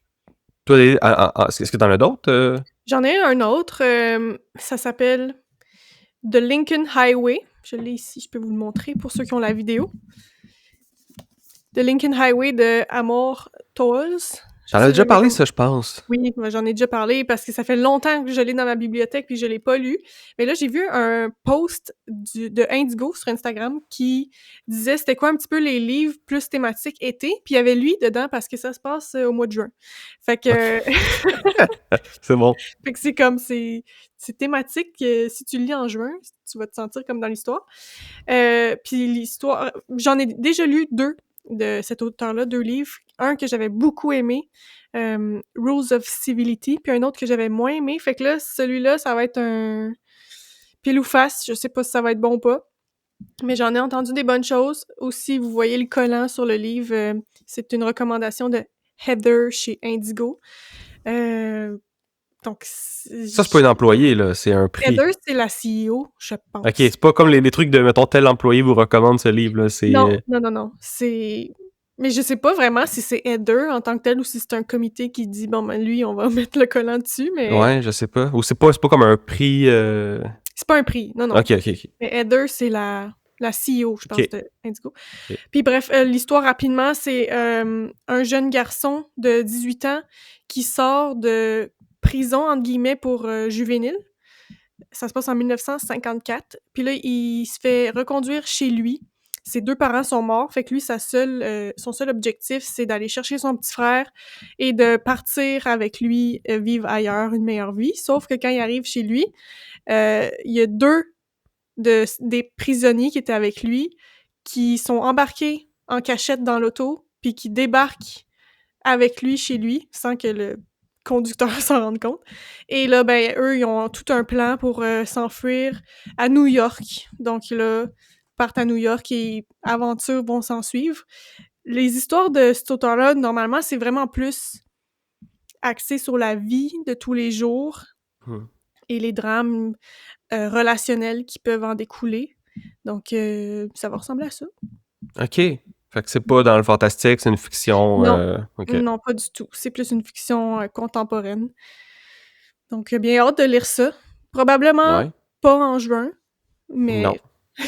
toi, est-ce que t'en as d'autres? J'en ai un autre. Ça s'appelle The Lincoln Highway. Je l'ai ici, je peux vous le montrer pour ceux qui ont la vidéo. The Lincoln Highway de Amor Towles. J'en ai déjà parlé, ça, je pense. Oui, moi, j'en ai déjà parlé parce que ça fait longtemps que je l'ai dans ma bibliothèque puis je l'ai pas lu. Mais là, j'ai vu un post de Indigo sur Instagram qui disait c'était quoi un petit peu les livres plus thématiques été, puis il y avait lui dedans parce que ça se passe au mois de juin. Fait que... C'est bon. Fait que c'est comme, c'est thématique, si tu le lis en juin, tu vas te sentir comme dans l'histoire. Puis l'histoire... J'en ai déjà lu 2 de cet auteur-là, 2 livres. Un que j'avais beaucoup aimé, Rules of Civility, puis un autre que j'avais moins aimé. Fait que là, celui-là, ça va être un pile ou face. Je sais pas si ça va être bon ou pas. Mais j'en ai entendu des bonnes choses. Aussi, vous voyez le collant sur le livre. C'est une recommandation de Heather chez Indigo. Donc, ça, c'est pas une employée, là. C'est un prix. Heather, c'est la CEO, je pense. OK, c'est pas comme les trucs de, mettons, tel employé vous recommande ce livre, là. C'est... Non. C'est... Mais je sais pas vraiment si c'est Heather en tant que tel ou si c'est un comité qui dit, bon, ben lui, on va mettre le collant dessus, mais... Ouais, je sais pas. Ou c'est pas comme un prix... C'est pas un prix, non. OK. Mais Heather, c'est la la CEO, je pense, Ok. de Indigo. Ok. Puis bref, l'histoire rapidement, c'est un jeune garçon de 18 ans qui sort de prison, entre guillemets, pour juvénile. Ça se passe en 1954. Puis là, il se fait reconduire chez lui. Ses 2 parents sont morts, fait que lui, son seul objectif, c'est d'aller chercher son petit frère et de partir avec lui vivre ailleurs, une meilleure vie. Sauf que quand il arrive chez lui, il y a 2 des prisonniers qui étaient avec lui qui sont embarqués en cachette dans l'auto, puis qui débarquent avec lui chez lui sans que le conducteur s'en rende compte. Et là, ben, eux, ils ont tout un plan pour s'enfuir à New York. Donc là, partent à New York et aventures vont s'en suivre. Les histoires de cet auteur-là, normalement, c'est vraiment plus axé sur la vie de tous les jours et les drames relationnels qui peuvent en découler. Donc, ça va ressembler à ça. OK. Fait que c'est pas dans le fantastique, c'est une fiction. Non. OK. Non, pas du tout. C'est plus une fiction contemporaine. Donc, bien hâte de lire ça. Probablement Ouais. pas en juin, mais Non.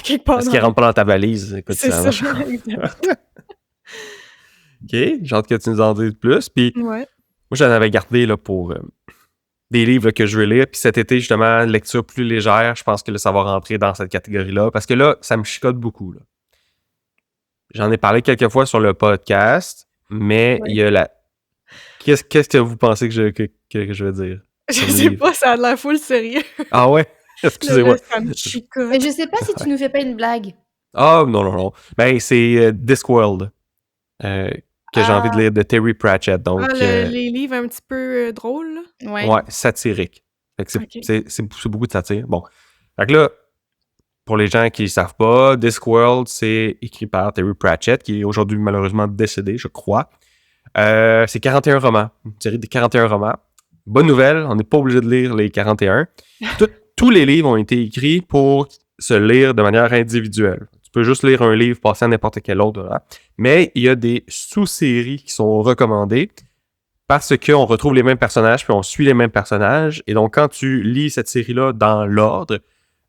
quelque part Parce qu'il rentre pas dans ta valise. Écoute, C'est ça, marche. exact. OK. J'ai hâte que tu nous en dises plus. Puis Ouais. moi, j'en avais gardé là, pour des livres là, que je veux lire. Puis cet été, justement, lecture plus légère, je pense que là, ça va rentrer dans cette catégorie-là. Parce que là, ça me chicote beaucoup. Là. J'en ai parlé quelques fois sur le podcast, mais il y a la... Qu'est-ce que vous pensez que je vais dire? Je Comme sais livre? pas, ça a l'air full sérieux. Ah ouais? Excusez-moi. Là, ça me chicote. Mais je sais pas si tu nous fais pas une blague. Ah, non. Ben, c'est Discworld que j'ai envie de lire de Terry Pratchett. Donc, Les livres un petit peu drôles, là. Ouais. satirique. Fait que Ok. c'est beaucoup de satire. Bon. Fait que là, pour les gens qui ne savent pas, Discworld, c'est écrit par Terry Pratchett, qui est aujourd'hui malheureusement décédé, je crois. C'est 41 romans. Une série de 41 romans. Bonne nouvelle, on n'est pas obligé de lire les 41. Tous les livres ont été écrits pour se lire de manière individuelle. Tu peux juste lire un livre, passer à n'importe quel autre. Là. Mais il y a des sous-séries qui sont recommandées parce qu'on retrouve les mêmes personnages, puis on suit les mêmes personnages. Et donc, quand tu lis cette série-là dans l'ordre,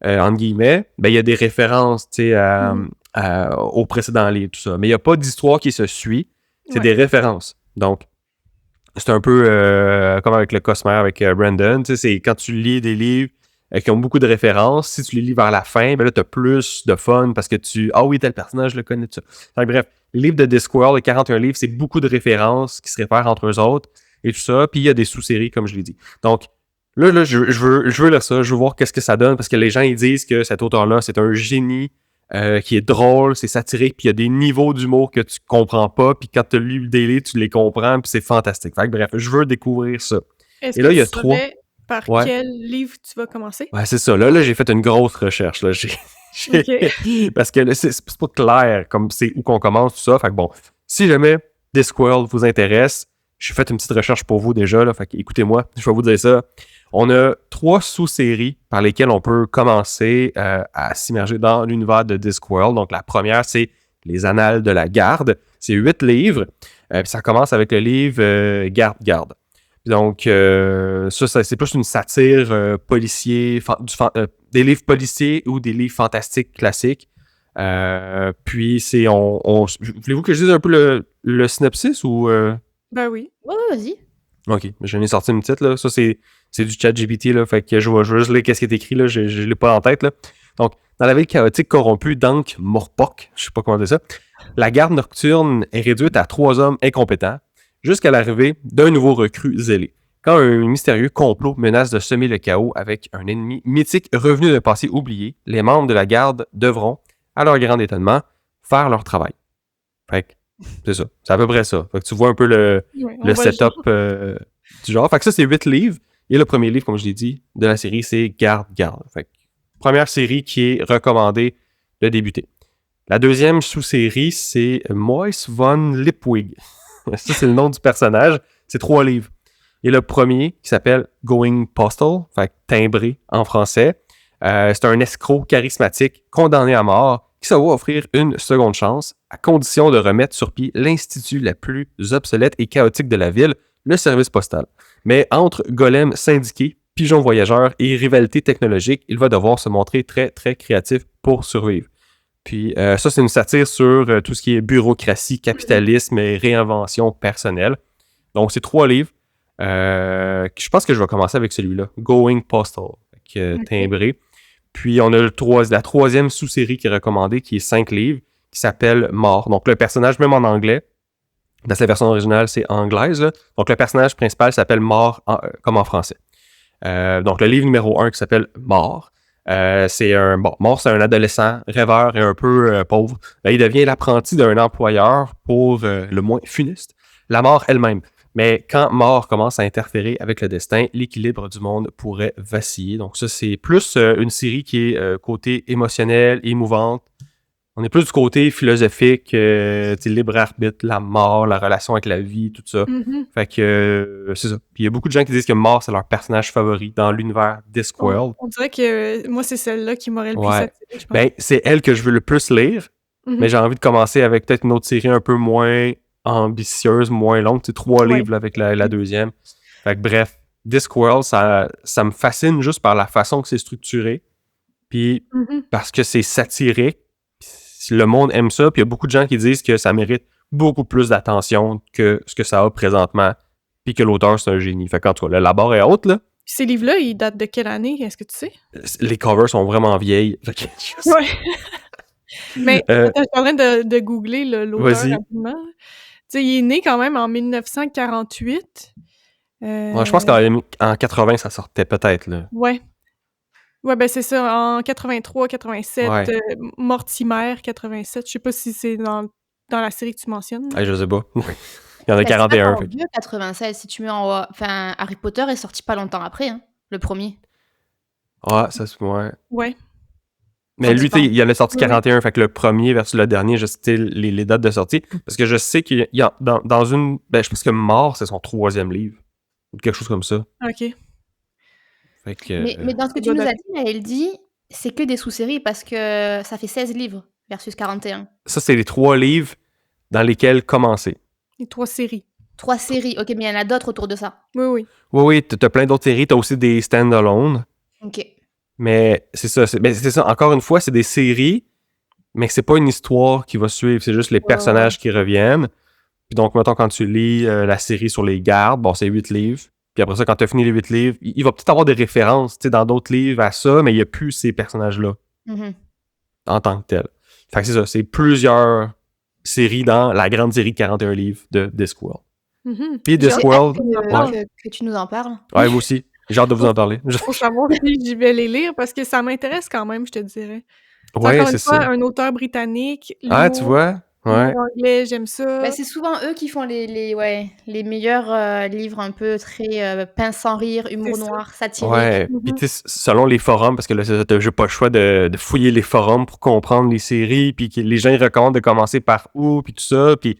entre guillemets, ben il y a des références, tu sais, au précédent livre, tout ça. Mais il n'y a pas d'histoire qui se suit. C'est des références. Donc, c'est un peu comme avec le Cosmere, avec Brandon. Tu sais, c'est quand tu lis des livres qui ont beaucoup de références, si tu les lis vers la fin, ben là, tu as plus de fun parce que ah oui, tel personnage, je le connais, tout ça. Donc, bref, les livres de Discworld, les 41 livres, c'est beaucoup de références qui se réfèrent entre eux autres et tout ça. Puis il y a des sous-séries, comme je l'ai dit. Donc, là je veux lire ça, je veux voir qu'est-ce que ça donne parce que les gens, ils disent que cet auteur-là, c'est un génie qui est drôle, c'est satirique, puis il y a des niveaux d'humour que tu comprends pas, puis quand tu as lu des livres, tu les comprends, puis c'est fantastique. Fait que, bref, je veux découvrir ça. Est-ce Et là, que il y a tu 3. savais par quel livre tu vas commencer? Ouais, c'est ça. Là, j'ai fait une grosse recherche. Là. Ok. Parce que là, c'est pas clair comme c'est où qu'on commence, tout ça. Fait que bon, si jamais Discworld vous intéresse, j'ai fait une petite recherche pour vous déjà. Là, fait que écoutez-moi, je vais vous dire ça. On a 3 sous-séries par lesquelles on peut commencer à s'immerger dans l'univers de Discworld. Donc, la première, c'est Les Annales de la Garde. C'est 8 livres. Puis ça commence avec le livre Garde. Donc, ça, c'est plus une satire policier, des livres policiers ou des livres fantastiques classiques. Puis, voulez-vous que je dise un peu le synopsis ou... Ben oui. Ouais, vas-y. OK, j'en ai sorti une petite, là. Ça, c'est du chat GPT, là. Fait que je vais juste lire qu'est-ce qui est écrit, là. Je l'ai pas en tête, là. Donc, dans la ville chaotique corrompue d'Ankh-Morpork, je sais pas comment dire ça, la garde nocturne est réduite à 3 hommes incompétents jusqu'à l'arrivée d'un nouveau recrue zélé. Quand un mystérieux complot menace de semer le chaos avec un ennemi mythique revenu d'un passé oublié, les membres de la garde devront, à leur grand étonnement, faire leur travail. Fait que, c'est ça. C'est à peu près ça. Fait que tu vois un peu le setup du genre. Fait que ça, c'est 8 livres. Et le premier livre, comme je l'ai dit, de la série, c'est Garde. Fait que, première série qui est recommandée de débuter. La deuxième sous-série, c'est Mois von Lipwig. Ça, c'est le nom du personnage. C'est 3 livres. Et le premier, qui s'appelle Going Postal, fait timbré en français, c'est un escroc charismatique condamné à mort qui se voit offrir une seconde chance à condition de remettre sur pied l'institut la plus obsolète et chaotique de la ville, le service postal. Mais entre golem syndiqué, pigeon voyageur et rivalité technologique, il va devoir se montrer très, très créatif pour survivre. Puis ça, c'est une satire sur tout ce qui est bureaucratie, capitalisme et réinvention personnelle. Donc, c'est 3 livres. Je pense que je vais commencer avec celui-là, Going Postal, timbré. Puis, on a la troisième sous-série qui est recommandée, qui est 5 livres, qui s'appelle Mort. Donc, le personnage, même en anglais, dans sa version originale, c'est anglaise. Là. Donc, le personnage principal s'appelle Mort, comme en français. Donc, le livre numéro 1 qui s'appelle Mort. Mort, c'est un adolescent rêveur et un peu pauvre. Il devient l'apprenti d'un employeur pour le moins funeste, la mort elle-même. Mais quand Mort commence à interférer avec le destin, l'équilibre du monde pourrait vaciller. Donc ça, c'est plus une série qui est côté émotionnel, émouvante. On est plus du côté philosophique, libre arbitre, la mort, la relation avec la vie, tout ça. Fait que c'est ça. Puis il y a beaucoup de gens qui disent que Mort, c'est leur personnage favori dans l'univers Discworld. On dirait que moi, c'est celle-là qui m'aurait le plus attiré, je pense. Ben, c'est elle que je veux le plus lire, mais j'ai envie de commencer avec peut-être une autre série un peu moins ambitieuse, moins longue. C'est 3 livres là, avec la deuxième. Fait que bref, Discworld, ça me fascine juste par la façon que c'est structuré. Puis parce que c'est satirique. Le monde aime ça, puis il y a beaucoup de gens qui disent que ça mérite beaucoup plus d'attention que ce que ça a présentement, puis que l'auteur, c'est un génie. Fait qu'en tout cas, la barre est haute, là. Ces livres-là, ils datent de quelle année? Est-ce que tu sais? Les covers sont vraiment vieilles. Fait que ouais. Mais attends, je suis en train de googler l'auteur rapidement. Tu sais, il est né quand même en 1948. Ouais, je pense qu'en 80, ça sortait peut-être, là. Ouais. Ouais, ben c'est ça, en 83, 87, Mortimer, 87. Je sais pas si c'est dans la série que tu mentionnes. Je sais pas. Il y en a 41. C'est vieux, 96. Si tu mets enfin, Harry Potter est sorti pas longtemps après, hein, le premier. Ah, ça c'est... Ouais. Mais lui, il y en a sorti 41, fait que le premier versus le dernier, je sais les dates de sortie. Parce que je sais qu'il y a dans une... Ben, je pense que Mort, c'est son 3e livre. Ou quelque chose comme ça. OK. Fait que, mais dans ce que tu nous as dit, elle dit, c'est que des sous-séries parce que ça fait 16 livres versus 41. Ça, c'est les 3 livres dans lesquels commencer. Les 3 séries. 3 séries, ok, mais il y en a d'autres autour de ça. Oui. Oui, t'as plein d'autres séries, t'as aussi des stand-alone. Ok. Mais c'est ça, encore une fois, c'est des séries, mais c'est pas une histoire qui va suivre, c'est juste les personnages qui reviennent. Puis donc, mettons, quand tu lis la série sur les gardes, bon, c'est 8 livres. Puis après ça, quand tu as fini les 8 livres, il va peut-être avoir des références dans d'autres livres à ça, mais il n'y a plus ces personnages-là en tant que tels. Fait que c'est ça, c'est plusieurs séries dans la grande série de 41 livres de Discworld. Puis Discworld... que tu nous en parles. Ouais, vous aussi. J'ai hâte de vous en parler. Faut savoir si je vais les lire parce que ça m'intéresse quand même, je te dirais. Ouais, encore c'est une fois, ça. un auteur britannique. Ah, tu vois? Ouais. Anglais, j'aime ça. Ben, c'est souvent eux qui font les meilleurs livres un peu très pince sans rire, humour noir, satirique. Ouais, puis selon les forums, parce que là, j'ai pas le choix de fouiller les forums pour comprendre les séries, puis que les gens ils recommandent de commencer par où, puis tout ça, puis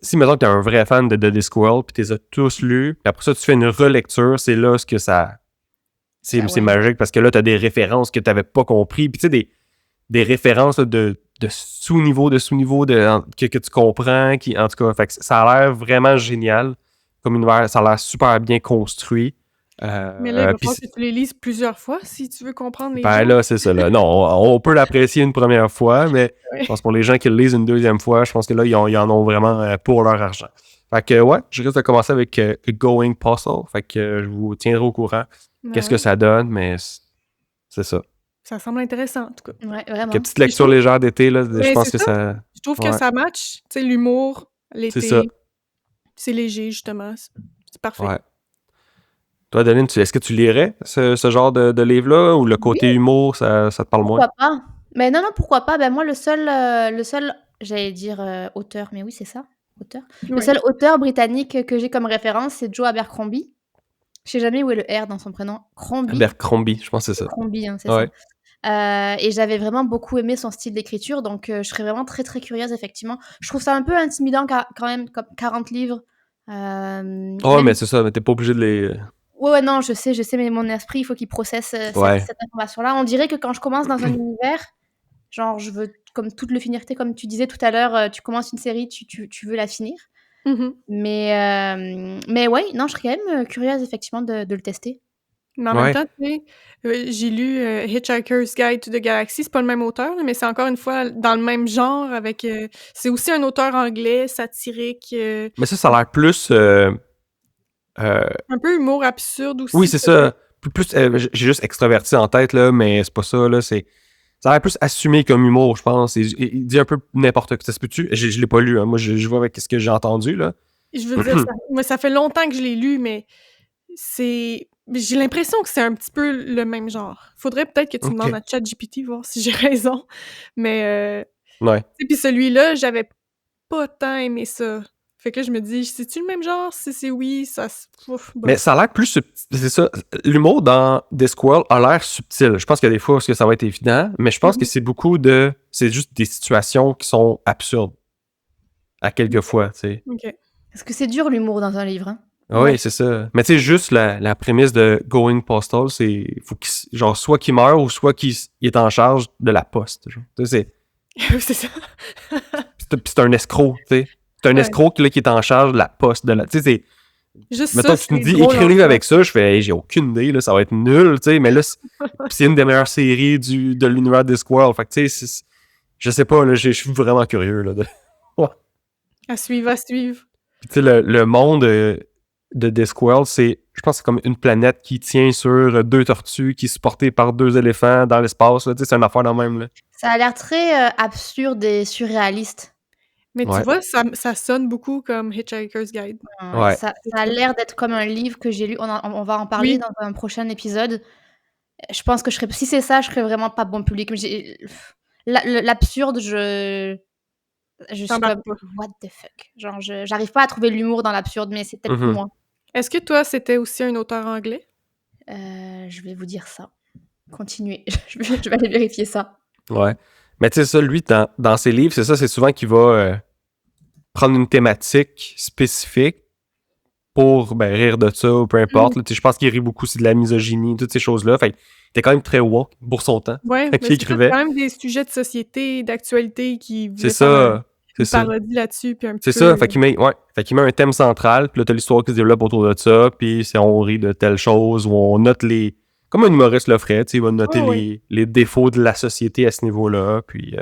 si mettons que t'es un vrai fan de Discworld, puis t'es tous lus, puis après ça, tu fais une relecture, c'est là ce que ça... C'est magique, parce que là, t'as des références que t'avais pas compris, puis tu sais, des références là, de sous-niveau, que tu comprends, en tout cas, fait que ça a l'air vraiment génial comme univers, ça a l'air super bien construit. Mais là, il va falloir que tu les lises plusieurs fois si tu veux comprendre les gens. Là, c'est ça. Là. Non, on peut l'apprécier une première fois, mais je pense pour les gens qui le lisent une deuxième fois, je pense que là, ils en ont vraiment pour leur argent. Fait que ouais, je risque de commencer avec Going Postal. Fait que je vous tiendrai au courant qu'est-ce que ça donne, mais c'est ça. Ça semble intéressant, en tout cas. Ouais, vraiment. Une petite lecture légère d'été, là, je pense que ça... Je trouve que ça match, tu sais, l'humour, l'été. C'est ça. C'est léger, justement. C'est parfait. Ouais. Toi, Deline, est-ce que tu lirais ce genre de livre-là, ou le côté humour, ça te parle moins? Pourquoi pas? Mais non, pourquoi pas? Ben moi, le seul j'allais dire auteur, mais oui, c'est ça, auteur. Le seul auteur britannique que j'ai comme référence, c'est Joe Abercrombie. Je sais jamais où est le R dans son prénom. Abercrombie, je pense que c'est ça. Abercrombie, hein, c'est ça. Et j'avais vraiment beaucoup aimé son style d'écriture, donc je serais vraiment très très curieuse, effectivement. Je trouve ça un peu intimidant quand même, comme 40 livres. Mais c'est ça, mais t'es pas obligé de les... Ouais, non, je sais, mais mon esprit, il faut qu'il processe cette information-là. On dirait que quand je commence dans un univers, genre, je veux comme toute le finir, comme tu disais tout à l'heure, tu commences une série, tu veux la finir. Mais ouais, non, je serais quand même curieuse, effectivement, de le tester. Mais en même temps, tu sais, j'ai lu Hitchhiker's Guide to the Galaxy, c'est pas le même auteur, là, mais c'est encore une fois dans le même genre avec... c'est aussi un auteur anglais, satirique, Mais ça a l'air plus... un peu humour absurde aussi. oui, c'est ça. J'ai juste extraverti en tête, là, mais c'est pas ça, là. Ça a l'air plus assumé comme humour, je pense. Il dit un peu n'importe quoi. Ça se peut-tu? Je l'ai pas lu, hein. Moi, je vois avec ce que j'ai entendu, là. Je veux dire, moi, ça fait longtemps que je l'ai lu, mais j'ai l'impression que c'est un petit peu le même genre. Faudrait peut-être que tu demandes à ChatGPT voir si j'ai raison. Mais, ouais. Puis celui-là, j'avais pas tant aimé ça. Fait que là, je me dis, c'est-tu le même genre? Si c'est oui, ça... Mais ça a l'air plus subtil. C'est ça. L'humour dans Discworld a l'air subtil. Je pense qu'il y a des fois où ça va être évident, mais je pense que c'est beaucoup de... C'est juste des situations qui sont absurdes. À quelques fois, tu sais. OK. Est-ce que c'est dur l'humour dans un livre, hein? Oui, c'est ça. Mais tu sais, juste la prémisse de Going Postal, c'est... Faut genre, soit qu'il meurt ou soit qu'il est en charge de la poste. Genre. Tu sais, c'est ça. Puis c'est un escroc, tu sais. C'est un escroc qui est en charge de la poste. Tu sais, c'est... Juste mettons, ça, tu me dis, drôle, écris un livre avec ça, je fais, hey, j'ai aucune idée, là, ça va être nul, tu sais, mais là, c'est une des meilleures séries de l'univers Discworld. Fait que, tu sais, je sais pas, là, je suis vraiment curieux, là. À suivre, à suivre. Puis, tu sais, le monde de Discworld, je pense que c'est comme une planète qui tient sur 2 tortues qui sont portées par 2 éléphants dans l'espace, là. Tu sais, c'est une affaire de même, là. Ça a l'air très absurde et surréaliste. Mais tu vois, ça sonne beaucoup comme Hitchhiker's Guide. Ouais. Ça a l'air d'être comme un livre que j'ai lu. On va en parler dans un prochain épisode. Je pense que si c'est ça, je serais vraiment pas bon public. L'absurde, je suis comme, what the fuck? Genre, j'arrive pas à trouver l'humour dans l'absurde, mais c'est peut-être pour moi. Est-ce que toi, c'était aussi un auteur anglais? Je vais vous dire ça. Continuez. Je vais aller vérifier ça. Ouais. Mais tu sais, ça, lui, dans ses livres, c'est souvent qu'il va prendre une thématique spécifique pour rire de ça ou peu importe. Je pense qu'il rit beaucoup aussi de la misogynie, toutes ces choses-là. Fait qu'il était quand même très woke pour son temps. Ouais, quand il écrivait. C'est quand même des sujets de société, d'actualité qui c'est ça. Une parodie là-dessus. Puis un petit c'est ça. Fait qu'il met un thème central, puis là, t'as l'histoire qui se développe autour de ça, puis on rit de telle chose, ou on note les... Comme un humoriste le ferait, il va noter les défauts de la société à ce niveau-là, puis...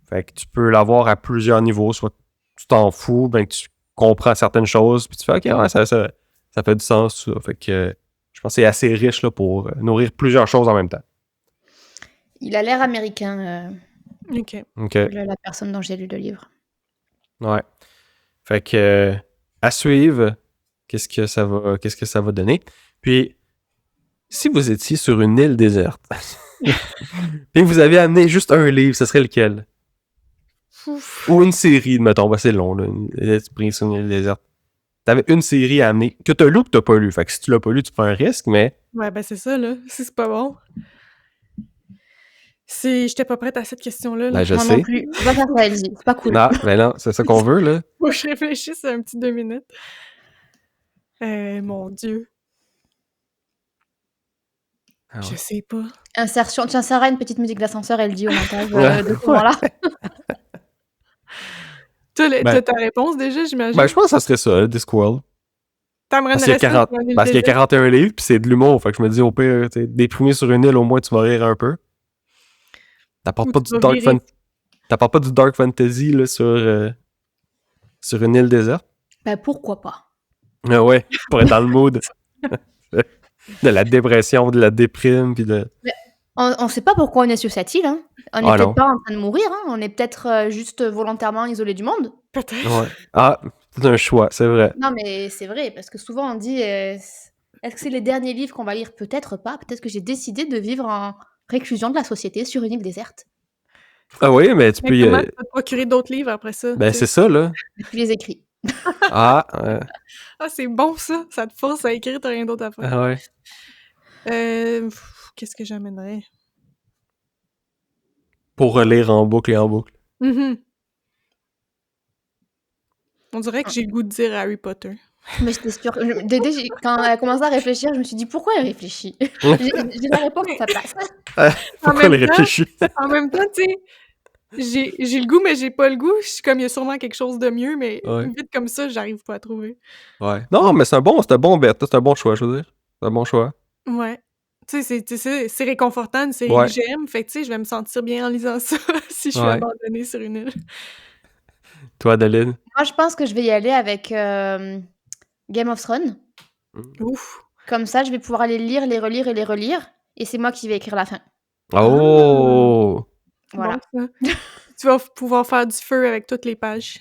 fait que tu peux l'avoir à plusieurs niveaux, soit tu t'en fous, que tu comprends certaines choses, puis tu fais « Ok, ouais, ça fait du sens, ça. » Fait que je pense que c'est assez riche là, pour nourrir plusieurs choses en même temps. Il a l'air américain, OK. La personne dont j'ai lu le livre. Ouais. Fait que à suivre, qu'est-ce que ça va donner. Puis, si vous étiez sur une île déserte, et vous avez amené juste un livre, ce serait lequel? Ouf. Ou une série, mettons, c'est long, là, l'esprit sur une île déserte. T'avais une série à amener, que t'as lu ou que t'as pas lu. Fait que si tu l'as pas lu, tu prends un risque, mais... Ouais, c'est ça, là. Si c'est pas bon. J'étais pas prête à cette question-là. Là. Je sais. Non plus. On va faire ça, Elsie. C'est pas cool. Non, non, c'est ça qu'on veut, là. Faut que je réfléchisse un petit 2 minutes. Mon Dieu. Ah ouais. Je sais pas. Insertion. Tiens, Sarah, une petite musique d'ascenseur, elle dit au montage de ce moment-là. T'as ta réponse déjà, j'imagine? Je pense que ça serait ça, Discworld. Parce qu'il y a 41 livres, puis c'est de l'humour. Fait que je me dis, au pire, déprimé sur une île, au moins, tu vas rire un peu. T'apportes pas du dark fantasy là, sur une île déserte? Pourquoi pas? Ah ouais, pour être dans le mood. De la dépression, de la déprime, puis de... On sait pas pourquoi on est sur cette île, hein. On est peut-être pas en train de mourir, hein. On est peut-être juste volontairement isolé du monde. Peut-être. Ouais. Ah, c'est un choix, c'est vrai. Non, mais c'est vrai, parce que souvent on dit est-ce que c'est les derniers livres qu'on va lire? Peut-être pas. Peut-être que j'ai décidé de vivre en réclusion de la société sur une île déserte. Ah oui, mais tu peux... Comment tu peux te procurer d'autres livres après ça? C'est ça, là. Tu les écris. Ah, c'est bon, ça. Ça te force à écrire, t'as rien d'autre à faire. Ah ouais. Qu'est-ce que j'amènerais? Pour relire en boucle et en boucle. Mm-hmm. On dirait que j'ai le goût de dire Harry Potter. Mais j'étais sûre. Dédé, quand elle a commencé à réfléchir, je me suis dit pourquoi elle réfléchit? J'ai la réponse à sa place. Pourquoi elle réfléchit? En même temps, tu sais, j'ai le goût, mais j'ai pas le goût. Je suis comme, il y a sûrement quelque chose de mieux, mais vite comme ça, j'arrive pas à trouver. Ouais. Non, mais c'est un bon bet. C'est un bon choix, je veux dire. C'est un bon choix. Ouais. Tu sais, c'est réconfortant, une série Ouais. que j'aime. Fait que, tu sais, je vais me sentir bien en lisant ça si je suis Ouais. abandonnée sur une île. Toi, Adeline? Moi, je pense que je vais y aller avec Game of Thrones. Ouf! Comme ça, je vais pouvoir les lire, les relire et les relire. Et c'est moi qui vais écrire la fin. Oh! Voilà. Bon, ça. Tu vas pouvoir faire du feu avec toutes les pages.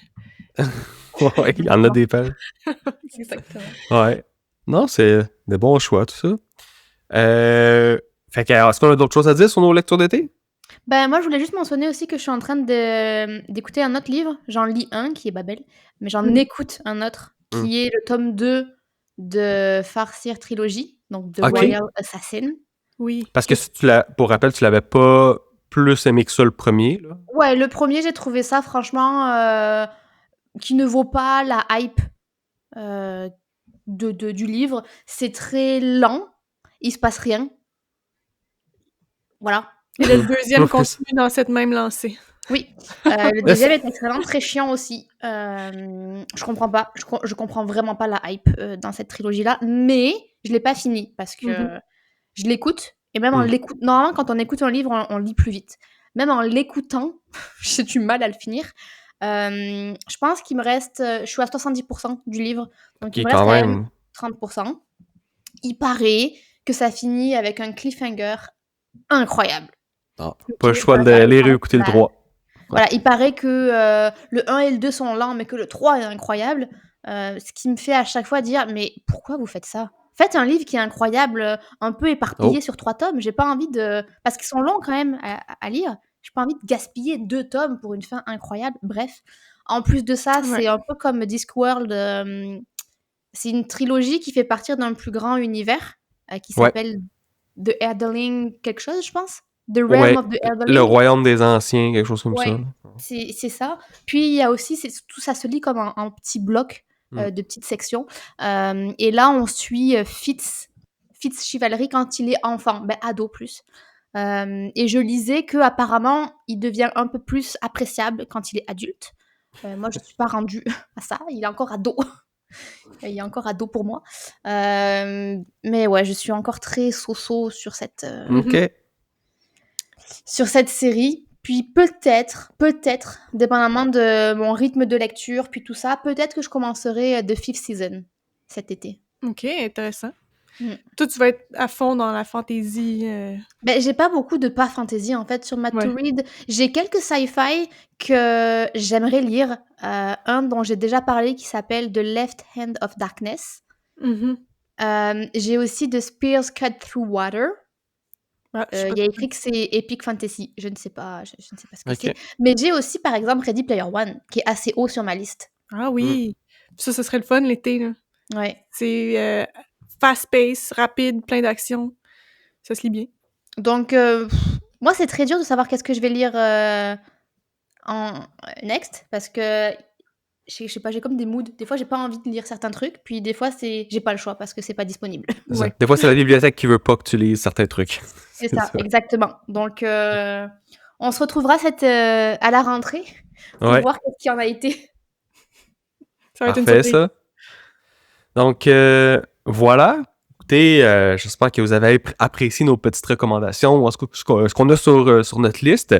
Ouais, il y en a des pages. Exactement. Ouais. Non, c'est des bons choix, tout ça. Fait que, alors, est-ce qu'on a d'autres choses à dire sur nos lectures d'été? Ben, moi, je voulais juste mentionner aussi que je suis en train d'écouter un autre livre. J'en lis un qui est Babel, mais j'en écoute un autre qui est le tome 2 de Farseer Trilogy, donc The Ok. Royal Assassin. Oui. Parce que si pour rappel, tu l'avais pas plus aimé que ça le premier, là. Ouais, le premier, j'ai trouvé ça franchement qui ne vaut pas la hype du livre. C'est très lent, il se passe rien. Voilà. Et le deuxième continue dans cette même lancée. Oui, le deuxième est excellent, très chiant aussi. Je comprends pas, je comprends vraiment pas la hype dans cette trilogie-là, mais je l'ai pas fini parce que je l'écoute et même en l'écoute. Normalement, quand on écoute un livre, on lit plus vite. Même en l'écoutant, j'ai du mal à le finir. Je pense qu'il me reste, je suis à 70% du livre, donc il me reste quand même 30%. Il paraît que ça finit avec un cliffhanger incroyable. Ah, pas le choix d'aller réécouter le 3. Voilà, il paraît que le 1 et le 2 sont lents, mais que le 3 est incroyable. Ce qui me fait à chaque fois dire, mais pourquoi vous faites ça? Faites un livre qui est incroyable, un peu éparpillé sur 3 tomes. J'ai pas envie de... Parce qu'ils sont longs quand même à lire. J'ai pas envie de gaspiller 2 tomes pour une fin incroyable. Bref. En plus de ça, c'est un peu comme Discworld. C'est une trilogie qui fait partir d'un plus grand univers qui s'appelle The Elderling quelque chose, je pense. The Realm of the Elderling. Le royaume des anciens, quelque chose comme ça. C'est ça. Puis il y a aussi, tout ça se lit comme en petits blocs de petites sections. Et là, on suit Fitz Chivalry quand il est enfant, ado plus. Et je lisais que apparemment, il devient un peu plus appréciable quand il est adulte. Moi, je ne suis pas rendue à ça. Il est encore ado. Il est encore ado pour moi. Mais ouais, je suis encore très so-so sur cette série. Puis peut-être, dépendamment de mon rythme de lecture, puis tout ça, peut-être que je commencerai The Fifth Season cet été. Ok, intéressant. Toi, tu vas être à fond dans la fantasy. J'ai pas beaucoup de pas fantasy en fait sur ma to read. J'ai quelques sci-fi que j'aimerais lire. Un dont j'ai déjà parlé qui s'appelle The Left Hand of Darkness. J'ai aussi The Spears Cut Through Water. Il y a écrit que c'est Epic Fantasy. Je ne sais pas, ce que c'est. Mais j'ai aussi, par exemple, Ready Player One, qui est assez haut sur ma liste. Ah oui! Ça, ce serait le fun l'été, là. Ouais. C'est fast-paced, rapide, plein d'action. Ça se lit bien. Donc, moi, c'est très dur de savoir qu'est-ce que je vais lire en next, parce que je sais pas, j'ai comme des moods. Des fois, j'ai pas envie de lire certains trucs, puis des fois, j'ai pas le choix parce que c'est pas disponible. Des fois, c'est la bibliothèque qui veut pas que tu lises certains trucs. C'est ça, exactement. Donc, on se retrouvera à la rentrée pour voir ce qu'il y en a été. Ça va être une surprise. Ça. Donc, voilà. Écoutez, j'espère que vous avez apprécié nos petites recommandations ou ce qu'on a sur notre liste.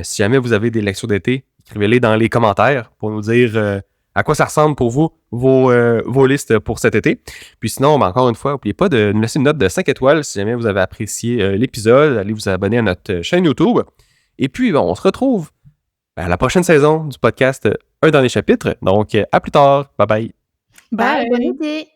Si jamais vous avez des lectures d'été, écrivez-les dans les commentaires pour nous dire à quoi ça ressemble pour vous, vos listes pour cet été. Puis sinon, encore une fois, n'oubliez pas de nous laisser une note de 5 étoiles si jamais vous avez apprécié l'épisode. Allez vous abonner à notre chaîne YouTube. Et puis, on se retrouve à la prochaine saison du podcast Un Dernier Chapitre. Donc, à plus tard. Bye bye. Bye. Bonne idée.